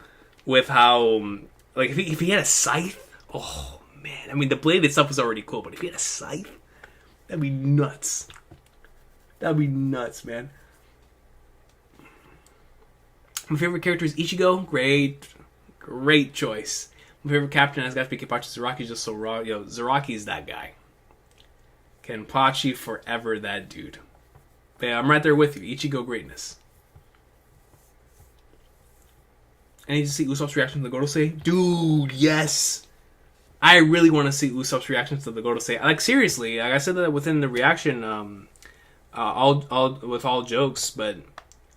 With how, like, if he had a scythe, oh man. I mean, the blade itself was already cool, but if he had a scythe, that'd be nuts. That'd be nuts, man. My favorite character is Ichigo. Great choice. My favorite captain has got to be Kenpachi. Zaraki's just so raw. Yo, Zaraki's that guy. Kenpachi forever, that dude. But yeah, I'm right there with you. Ichigo greatness. I need to see Usopp's reaction to the Gorosei. Dude, yes. I really want to see Usopp's reaction to the Gorosei. Like, seriously, like I said that within the reaction, all with all jokes, but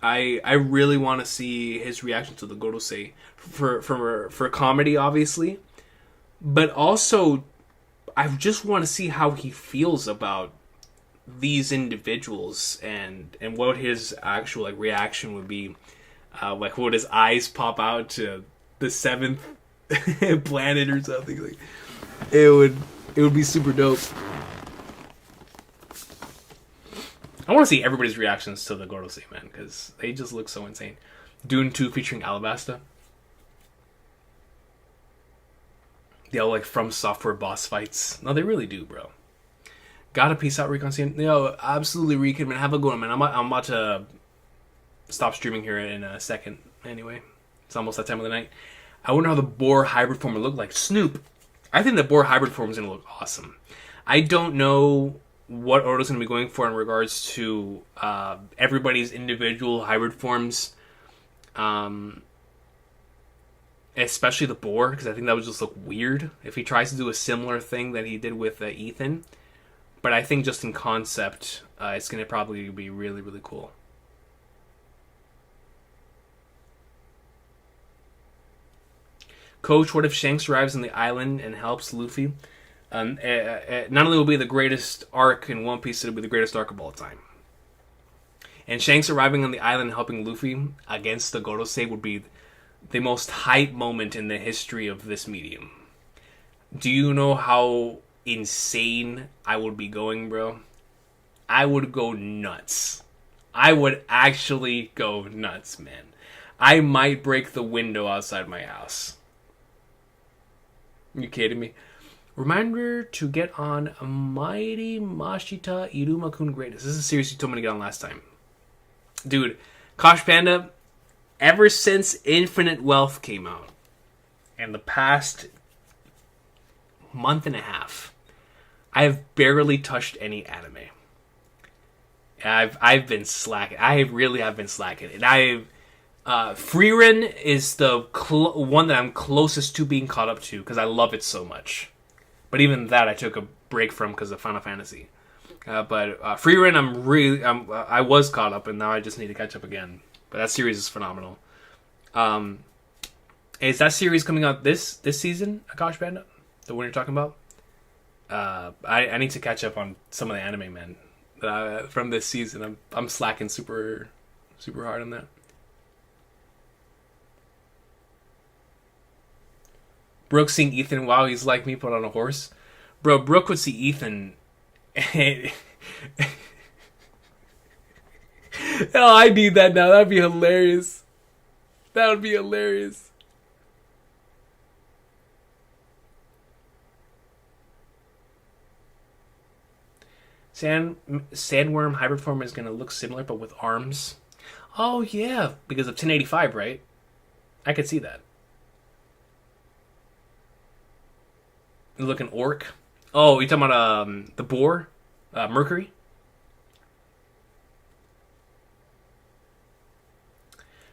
I really want to see his reaction to the Gorosei for comedy, obviously, but also I just want to see how he feels about these individuals and what his actual like reaction would be. Like, would his eyes pop out to the 7th planet or something? Like, it would be super dope. I want to see everybody's reactions to the Gorosei, man, because they just look so insane. Dune 2 featuring Alabasta. They all like From Software boss fights. No, they really do, bro. Gotta peace out, Recon. Yo, absolutely, Recon, man. Have a good one, man. I'm about to stop streaming here in a second. Anyway, it's almost that time of the night. I wonder how the boar hybrid form will look like. Snoop. I think the boar hybrid form is going to look awesome. I don't know what Oda's going to be going for in regards to everybody's individual hybrid forms. Especially the boar, because I think that would just look weird if he tries to do a similar thing that he did with Ethan. But I think just in concept, it's going to probably be really, really cool. Coach, what if Shanks arrives on the island and helps Luffy? Not only will it be the greatest arc in One Piece, it'll be the greatest arc of all time. And Shanks arriving on the island and helping Luffy against the Gorosei would be the most hype moment in the history of this medium. Do you know how insane I would be going, bro? I would go nuts. I would actually go nuts, man. I might break the window outside my house. You kidding me? Reminder to get on Mighty Mashita Iruma-kun Greatness. This is a series you told me to get on last time. Dude, Kosh Panda, ever since Infinite Wealth came out, and the past month and a half, I have barely touched any anime. I've been slacking. I really have been slacking. And Frieren is the one that I'm closest to being caught up to because I love it so much. But even that I took a break from because of Final Fantasy. But Frieren, I was caught up, and now I just need to catch up again. But that series is phenomenal. Is that series coming out this season, Akash Panda? The one you're talking about? I need to catch up on some of the anime, man. From this season, I'm slacking super hard on that. Brooke seeing Ethan, wow, he's like me, put on a horse. Bro, Brooke would see Ethan. Oh, I need that now. That'd be hilarious. That would be hilarious. Sandworm hybrid form is going to look similar, but with arms. Oh, yeah, because of 1085, right? I could see that. Looking orc. Oh, you talking about the boar? Mercury?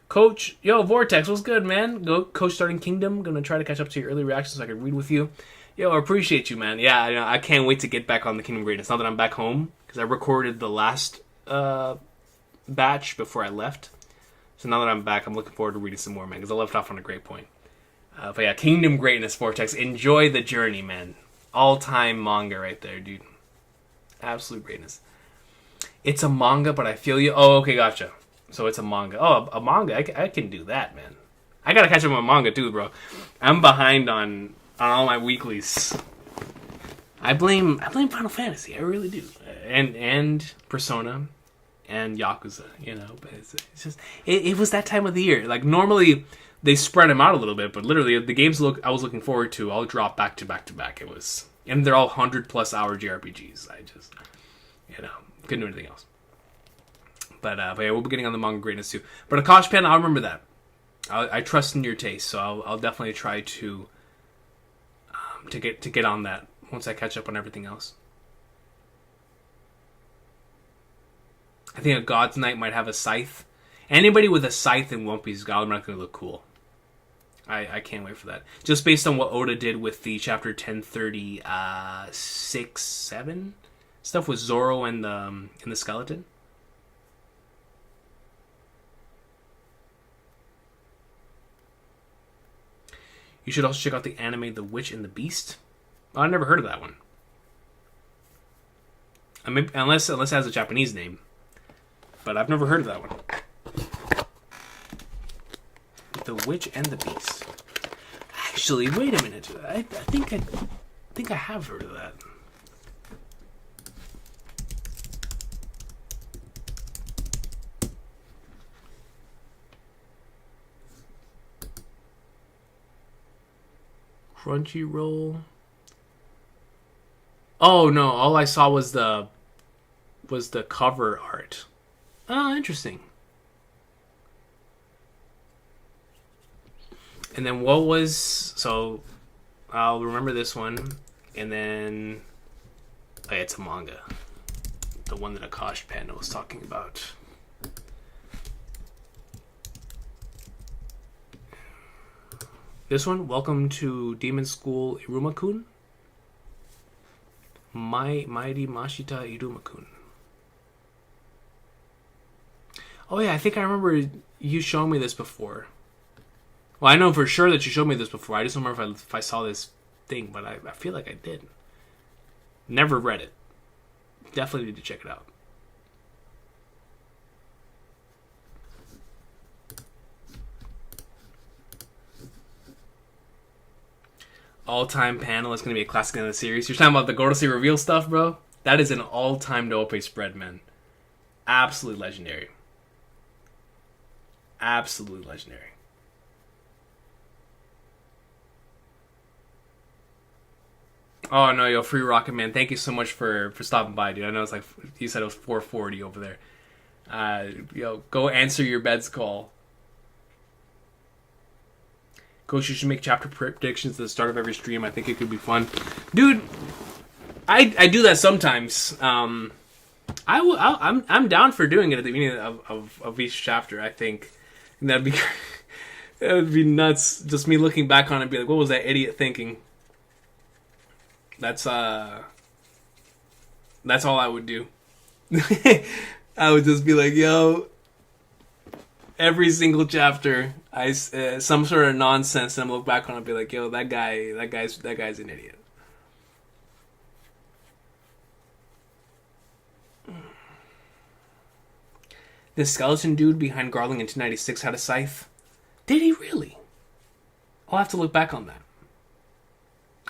Coach, yo, Vortex, what's good, man? Coach starting Kingdom. Gonna try to catch up to your early reactions so I can read with you. Yo, I appreciate you, man. Yeah, I can't wait to get back on the Kingdom Greatness now that I'm back home, because I recorded the last batch before I left. So now that I'm back, I'm looking forward to reading some more, man, because I left off on a great point. But yeah, Kingdom Greatness, Vortex. Enjoy the journey, man. All-time manga right there, dude. Absolute greatness. It's a manga, but I feel you. Oh, okay, gotcha. So it's a manga. Oh, a manga. I can do that, man. I gotta catch up on manga too, bro. I'm behind on all my weeklies. I blame Final Fantasy. I really do. And Persona and Yakuza, you know. But it's just it was that time of the year. Like normally they spread them out a little bit, but literally the games I was looking forward to all drop back to back to back. It was, and they're all 100+ hour JRPGs. I just, couldn't do anything else. But yeah, we'll be getting on the manga greatness too. But Akash Pen, I'll remember that. I trust in your taste, so I'll definitely try to get on that once I catch up on everything else. I think a God's Knight might have a scythe. Anybody with a scythe in One Piece is automatically look cool. I can't wait for that. Just based on what Oda did with the chapter 1036, 7 stuff with Zoro and the skeleton. You should also check out the anime The Witch and the Beast. Oh, I never heard of that one. Unless it has a Japanese name. But I've never heard of that one. The Witch and the Beast. Actually, wait a minute. I think I have heard of that. Crunchyroll. Oh no! All I saw was the cover art. Oh, interesting. And then what was... So, I'll remember this one. And then... Oh, it's a manga. The one that Akash Panda was talking about. This one, Welcome to Demon School Iruma-kun. Mighty Mashita Iruma-kun. Oh yeah, I think I remember you showing me this before. Well, I know for sure that you showed me this before. I just don't remember if I saw this thing, but I feel like I did. Never read it. Definitely need to check it out. All-time panel is going to be a classic in the series. You're talking about the Gorosei reveal stuff, bro? That is an all-time no-pay spread, man. Absolutely legendary. Absolutely legendary. Oh no, yo, Free Rocket Man, thank you so much for stopping by, dude. I know it's like you said it was 4:40 over there. Yo, go answer your bed's call. Coach, you should make chapter predictions at the start of every stream. I think it could be fun, dude. I do that sometimes. I'm down for doing it at the beginning of each chapter. I think and that would be nuts. Just me looking back on it and be like, what was that idiot thinking? That's all I would do. I would just be like, yo, every single chapter, some sort of nonsense, and I'm look back on it and be like, yo, that guy's an idiot. The skeleton dude behind Garling in 296 had a scythe. Did he really? I'll have to look back on that.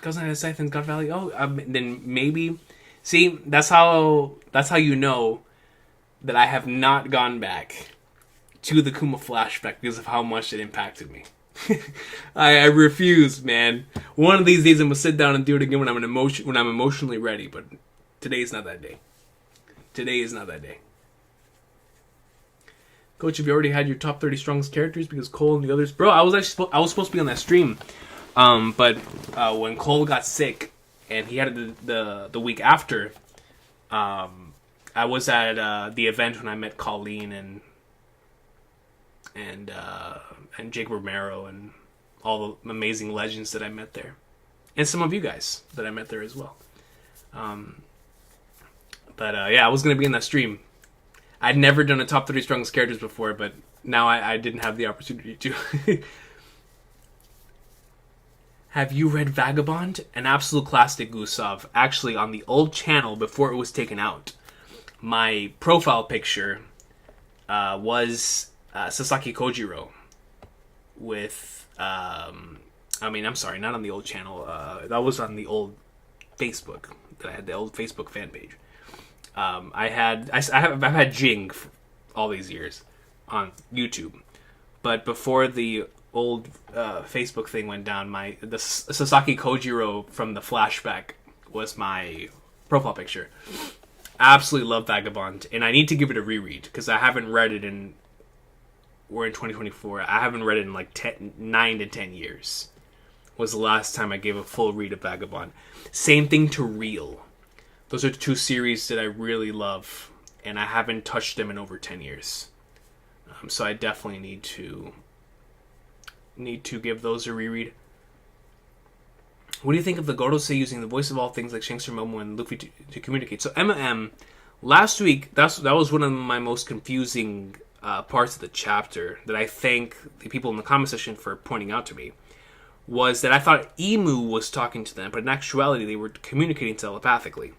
Goes on a scythe in God Valley. Oh, then maybe. See, that's how you know that I have not gone back to the Kuma flashback because of how much it impacted me. I refuse, man. One of these days I'm gonna sit down and do it again when I'm emotionally ready. But today is not that day. Today is not that day. Coach, have you already had your top 30 strongest characters? Because Cole and the others, bro, I was supposed to be on that stream. But when Cole got sick and he had it the week after, I was at the event when I met Colleen and Jake Romero and all the amazing legends that I met there, and some of you guys that I met there as well. Yeah, I was gonna be in that stream. I'd never done a top 30 strongest characters before, but now I didn't have the opportunity to. Have you read Vagabond? An absolute classic, Gustav. Actually, on the old channel, before it was taken out, my profile picture was Sasaki Kojiro with... I'm sorry, not on the old channel. That was on the old Facebook. That I had the old Facebook fan page. I've had Jing for all these years on YouTube. But before the old Facebook thing went down, the Sasaki Kojiro from the flashback was my profile picture. Absolutely love Vagabond, and I need to give it a reread because I haven't read it we're in 2024. I haven't read it in like 9 to 10 years. Was the last time I gave a full read of Vagabond. Same thing to Real. Those are two series that I really love, and I haven't touched them in over 10 years. So I definitely need to give those a reread. What do you think of the Gorosei using the voice of all things like Shanks or Momo and Luffy to communicate? So M, last week, that was one of my most confusing parts of the chapter that I thank the people in the comment section for pointing out to me, was that I thought Emu was talking to them, but in actuality they were communicating telepathically.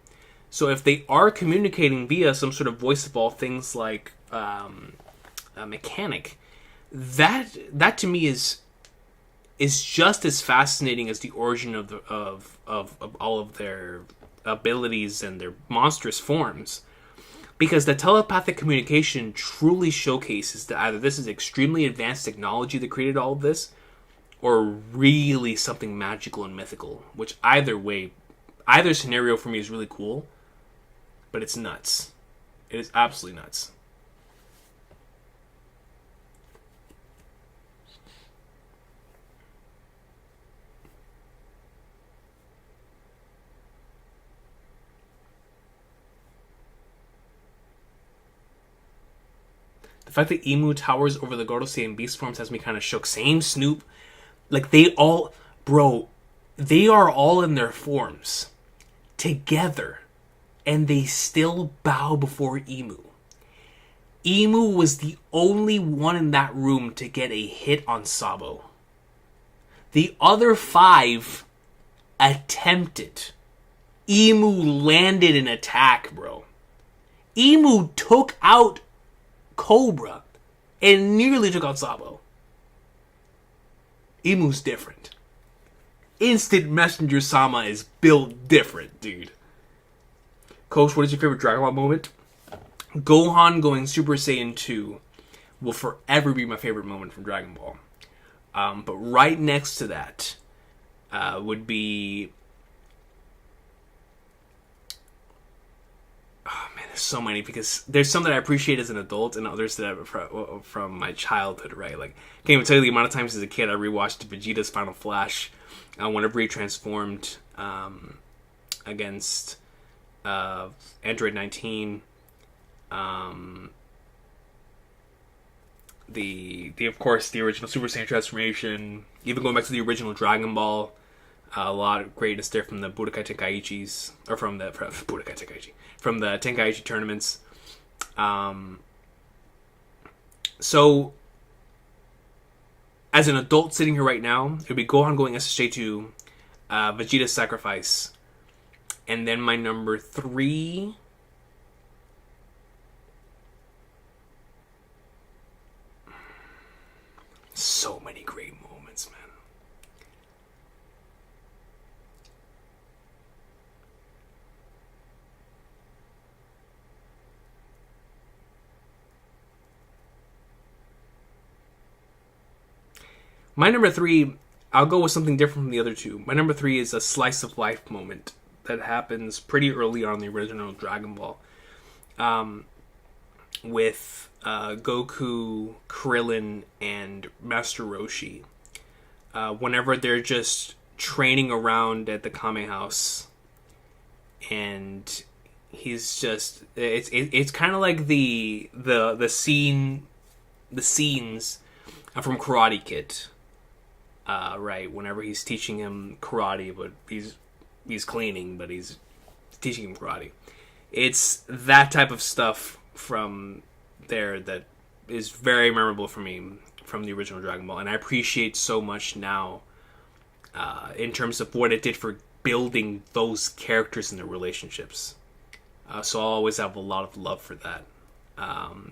So if they are communicating via some sort of voice of all things like a mechanic, that to me is just as fascinating as the origin of all of their abilities and their monstrous forms, because the telepathic communication truly showcases that either this is extremely advanced technology that created all of this, or really something magical and mythical. Which either way, either scenario for me is really cool, but it's nuts. It is absolutely nuts. The fact that Emu towers over the Gorosei and beast forms has me kind of shook. Same Snoop. Like, they all... Bro, they are all in their forms. Together. And they still bow before Emu. Emu was the only one in that room to get a hit on Sabo. The other 5 attempted. Emu landed an attack, bro. Emu took out Cobra and nearly took out Sabo. Emu's different. Instant Messenger Sama is built different, dude. Coach, what is your favorite Dragon Ball moment? Gohan going Super Saiyan 2 will forever be my favorite moment from Dragon Ball. But right next to that would be... Oh man, there's so many, because there's some that I appreciate as an adult and others that I from my childhood, right? Like, I can't even tell you the amount of times as a kid I rewatched Vegeta's Final Flash whenever he transformed against Android 19. The of course the original Super Saiyan transformation, even going back to the original Dragon Ball, a lot of greatness there from the Budokai Tenkaichis, or from the Tenkaichi tournaments. So as an adult sitting here right now, it would be Gohan going SSJ2, Vegeta's sacrifice, and then my number 3. So many great moments, man. My number 3, I'll go with something different from the other 2. My number 3 is a slice of life moment that happens pretty early on in the original Dragon Ball. With Goku, Krillin, and Master Roshi. Whenever they're just training around at the Kame House, and he's just it's kind of like the scenes from Karate Kid, right? Whenever he's teaching him karate, but he's cleaning, but he's teaching him karate. It's that type of stuff from there that is very memorable for me from the original Dragon Ball, and I appreciate so much now in terms of what it did for building those characters and their relationships. So I'll always have a lot of love for that,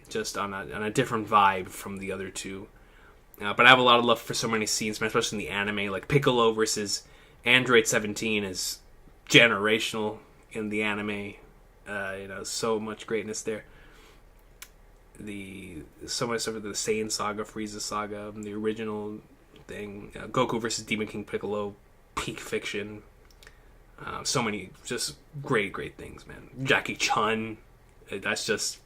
just on a different vibe from the other 2. But I have a lot of love for so many scenes, especially in the anime, like Piccolo versus Android 17 is generational in the anime. So much greatness there. So much of the Saiyan Saga, Frieza Saga, the original thing, Goku versus Demon King Piccolo, peak fiction. So many just great things, man. Jackie Chun, that's just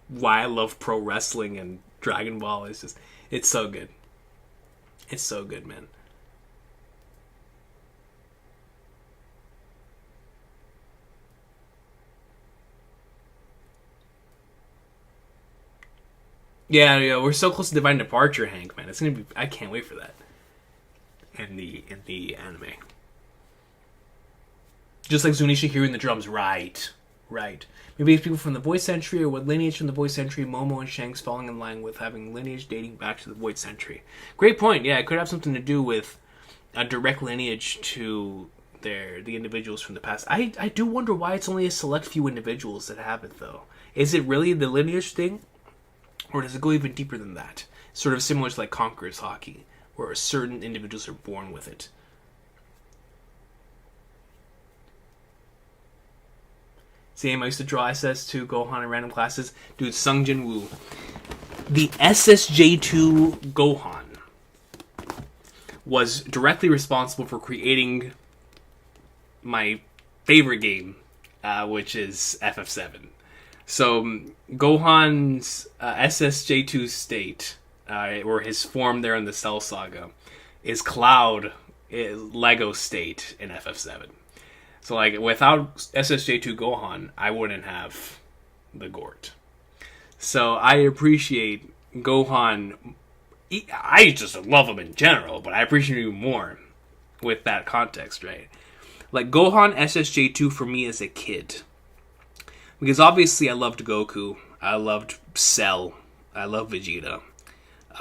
why I love pro wrestling, and Dragon Ball is just, it's so good. It's so good, man. Yeah, we're so close to Divine Departure, Hank, man. It's gonna be, I can't wait for that. In the anime. Just like Zunisha hearing the drums, right. Maybe it's people from the Void Century, or what lineage from the Void Century, Momo and Shanks falling in line with having lineage dating back to the Void Century. Great point, yeah, it could have something to do with a direct lineage to the individuals from the past. I do wonder why it's only a select few individuals that have it, though. Is it really the lineage thing? Or does it go even deeper than that? Sort of similar to like Conqueror's Hockey, where certain individuals are born with it. Same, I used to draw SS2 Gohan in random classes. Dude, Sung Jin Woo. The SSJ2 Gohan was directly responsible for creating my favorite game, which is FF7. So Gohan's SSJ2 state, or his form there in the Cell Saga, is Cloud Lego state in FF7. So like without SSJ2 Gohan, I wouldn't have the Gort. So I appreciate Gohan. I just love him in general, but I appreciate him more with that context, right? Like Gohan SSJ2 for me as a kid. Because obviously I loved Goku, I loved Cell, I loved Vegeta,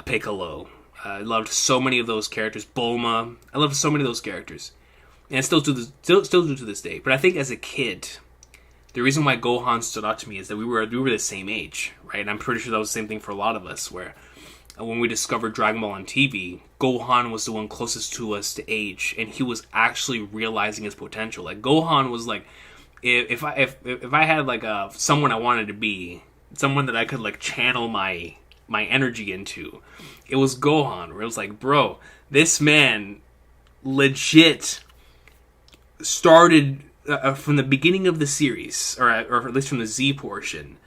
Piccolo. I loved so many of those characters. Bulma. I loved so many of those characters. And I still do to this day. But I think as a kid, the reason why Gohan stood out to me is that we were the same age, right? And I'm pretty sure that was the same thing for a lot of us, where when we discovered Dragon Ball on TV, Gohan was the one closest to us to age, and he was actually realizing his potential. Like Gohan was like, if I had like someone I wanted to be, someone that I could like channel my energy into, it was Gohan. Where it was like, bro, this man legit started from the beginning of the series, or at least from the Z portion.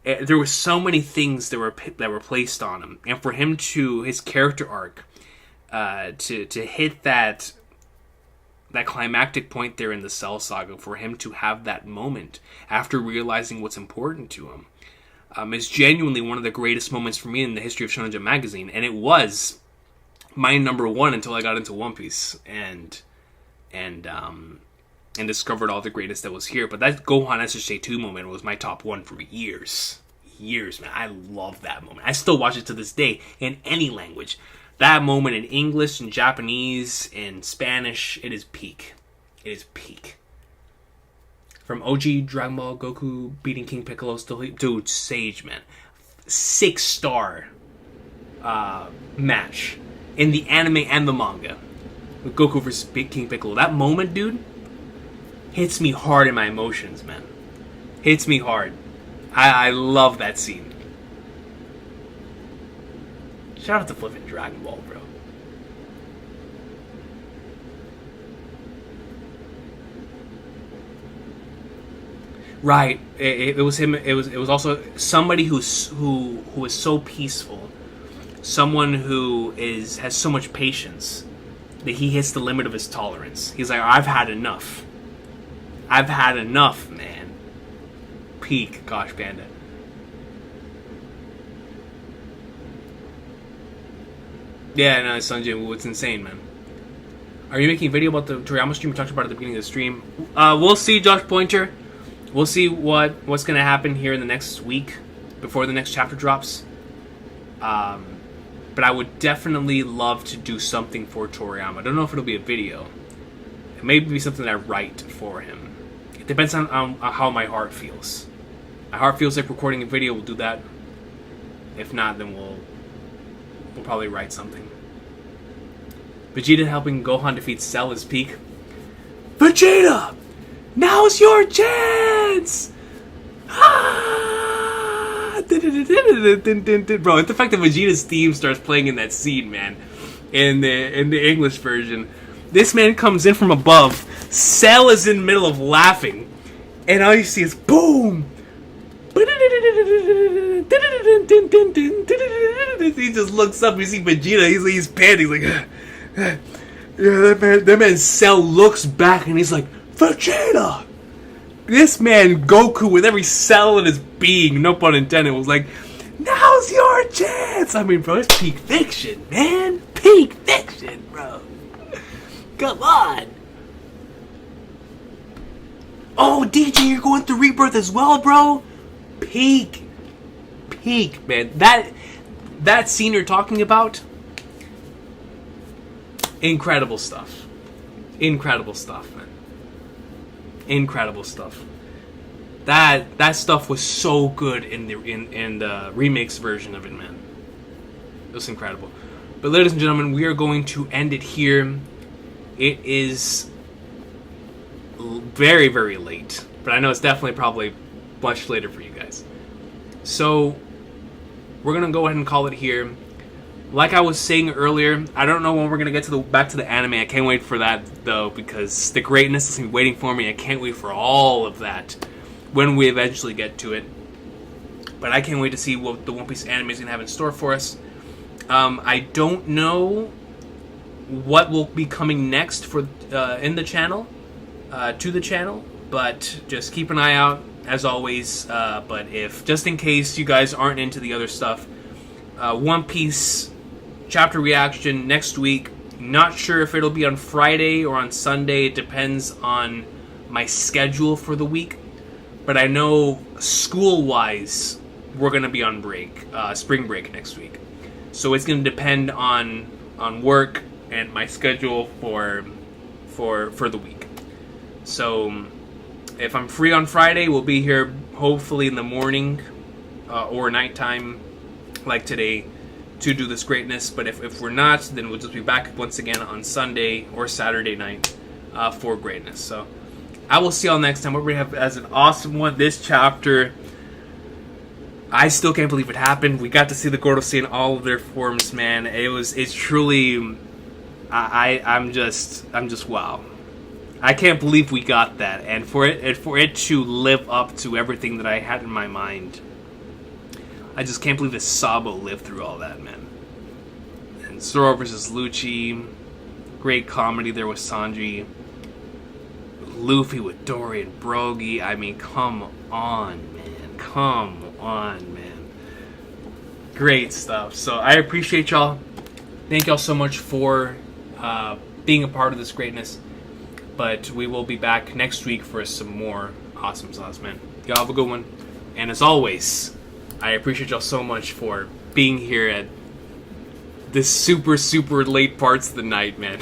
There were so many things that were placed on him, and for him to his character arc to hit that climactic point there in the Cell Saga, for him to have that moment after realizing what's important to him, is genuinely one of the greatest moments for me in the history of Shonen Jump magazine, and it was my number one until I got into One Piece and discovered all the greatness that was here. But that Gohan SSJ2 moment was my top one for years, man. I love that moment. I still watch it to this day in any language. That moment in English, in Japanese, in Spanish, it is peak. It is peak. From OG Dragon Ball Goku beating King Piccolo, dude, Sage, man. 6-star match in the anime and the manga with Goku versus King Piccolo. That moment, dude, hits me hard in my emotions, man. Hits me hard. I love that scene. Shout out to flipping Dragon Ball, bro. Right. It was him. It was also somebody who is so peaceful. Someone who has so much patience that he hits the limit of his tolerance. He's like, I've had enough. I've had enough, man. Peak Gosh Panda. Yeah, no, Sanjay, it's insane, man. Are you making a video about the Toriyama stream we talked about at the beginning of the stream? We'll see, Josh Pointer. We'll see what's going to happen here in the next week before the next chapter drops. But I would definitely love to do something for Toriyama. I don't know if it'll be a video. It may be something that I write for him. It depends on how my heart feels. My heart feels like recording a video. We'll do that. If not, then we'll probably write something. Vegeta helping Gohan defeat Cell is peak. Vegeta! Now's your chance! Ah! Bro, it's the fact that Vegeta's theme starts playing in that scene, man. In the English version. This man comes in from above. Cell is in the middle of laughing. And all you see is boom! He just looks up, you see Vegeta, he's panting, he's like, yeah, that man Cell looks back and he's like, Vegeta! This man Goku, with every cell in his being, no pun intended, was like, now's your chance! I mean, bro, it's peak fiction, man! Peak fiction, bro! Come on! Oh, DJ, you're going through Rebirth as well, bro? Peak, man. That scene you're talking about, incredible stuff. Incredible stuff, man. Incredible stuff. That stuff was so good in the remix version of it, man. It was incredible. But ladies and gentlemen, we are going to end it here. It is very, very late, but I know it's definitely probably much later for you guys. So we're gonna go ahead and call it here. like I was saying earlier, I don't know when we're gonna get to back to the anime. I can't wait for that though, because the greatness is gonna be waiting for me. I can't wait for all of that when we eventually get to it. But I can't wait to see what the One Piece anime is gonna have in store for us. I don't know what will be coming next for in the channel, to the channel, but just keep an eye out as always. But if just in case you guys aren't into the other stuff, One Piece chapter reaction next week. Not sure if it'll be on Friday or on Sunday. It depends on my schedule for the week. But I know school-wise, we're gonna be on break, spring break next week. So it's gonna depend on work and my schedule for the week. So if I'm free on Friday, we'll be here hopefully in the morning or nighttime, like today, to do this greatness. But if we're not, then we'll just be back once again on Sunday or Saturday night for greatness. So I will see y'all next time. What we have as an awesome one. This chapter, I still can't believe it happened. We got to see the Gorosei in all of their forms, man. It's truly, I'm just wow. I can't believe we got that, and for it to live up to everything that I had in my mind. I just can't believe that Sabo lived through all that, man. And Zoro versus Lucci, great comedy there with Sanji. Luffy with Dory and Brogy. I mean, come on, man. Come on, man. Great stuff. So I appreciate y'all. Thank y'all so much for being a part of this greatness. But we will be back next week for some more awesome sauce, man. Y'all have a good one. And as always, I appreciate y'all so much for being here at this super, super late parts of the night, man.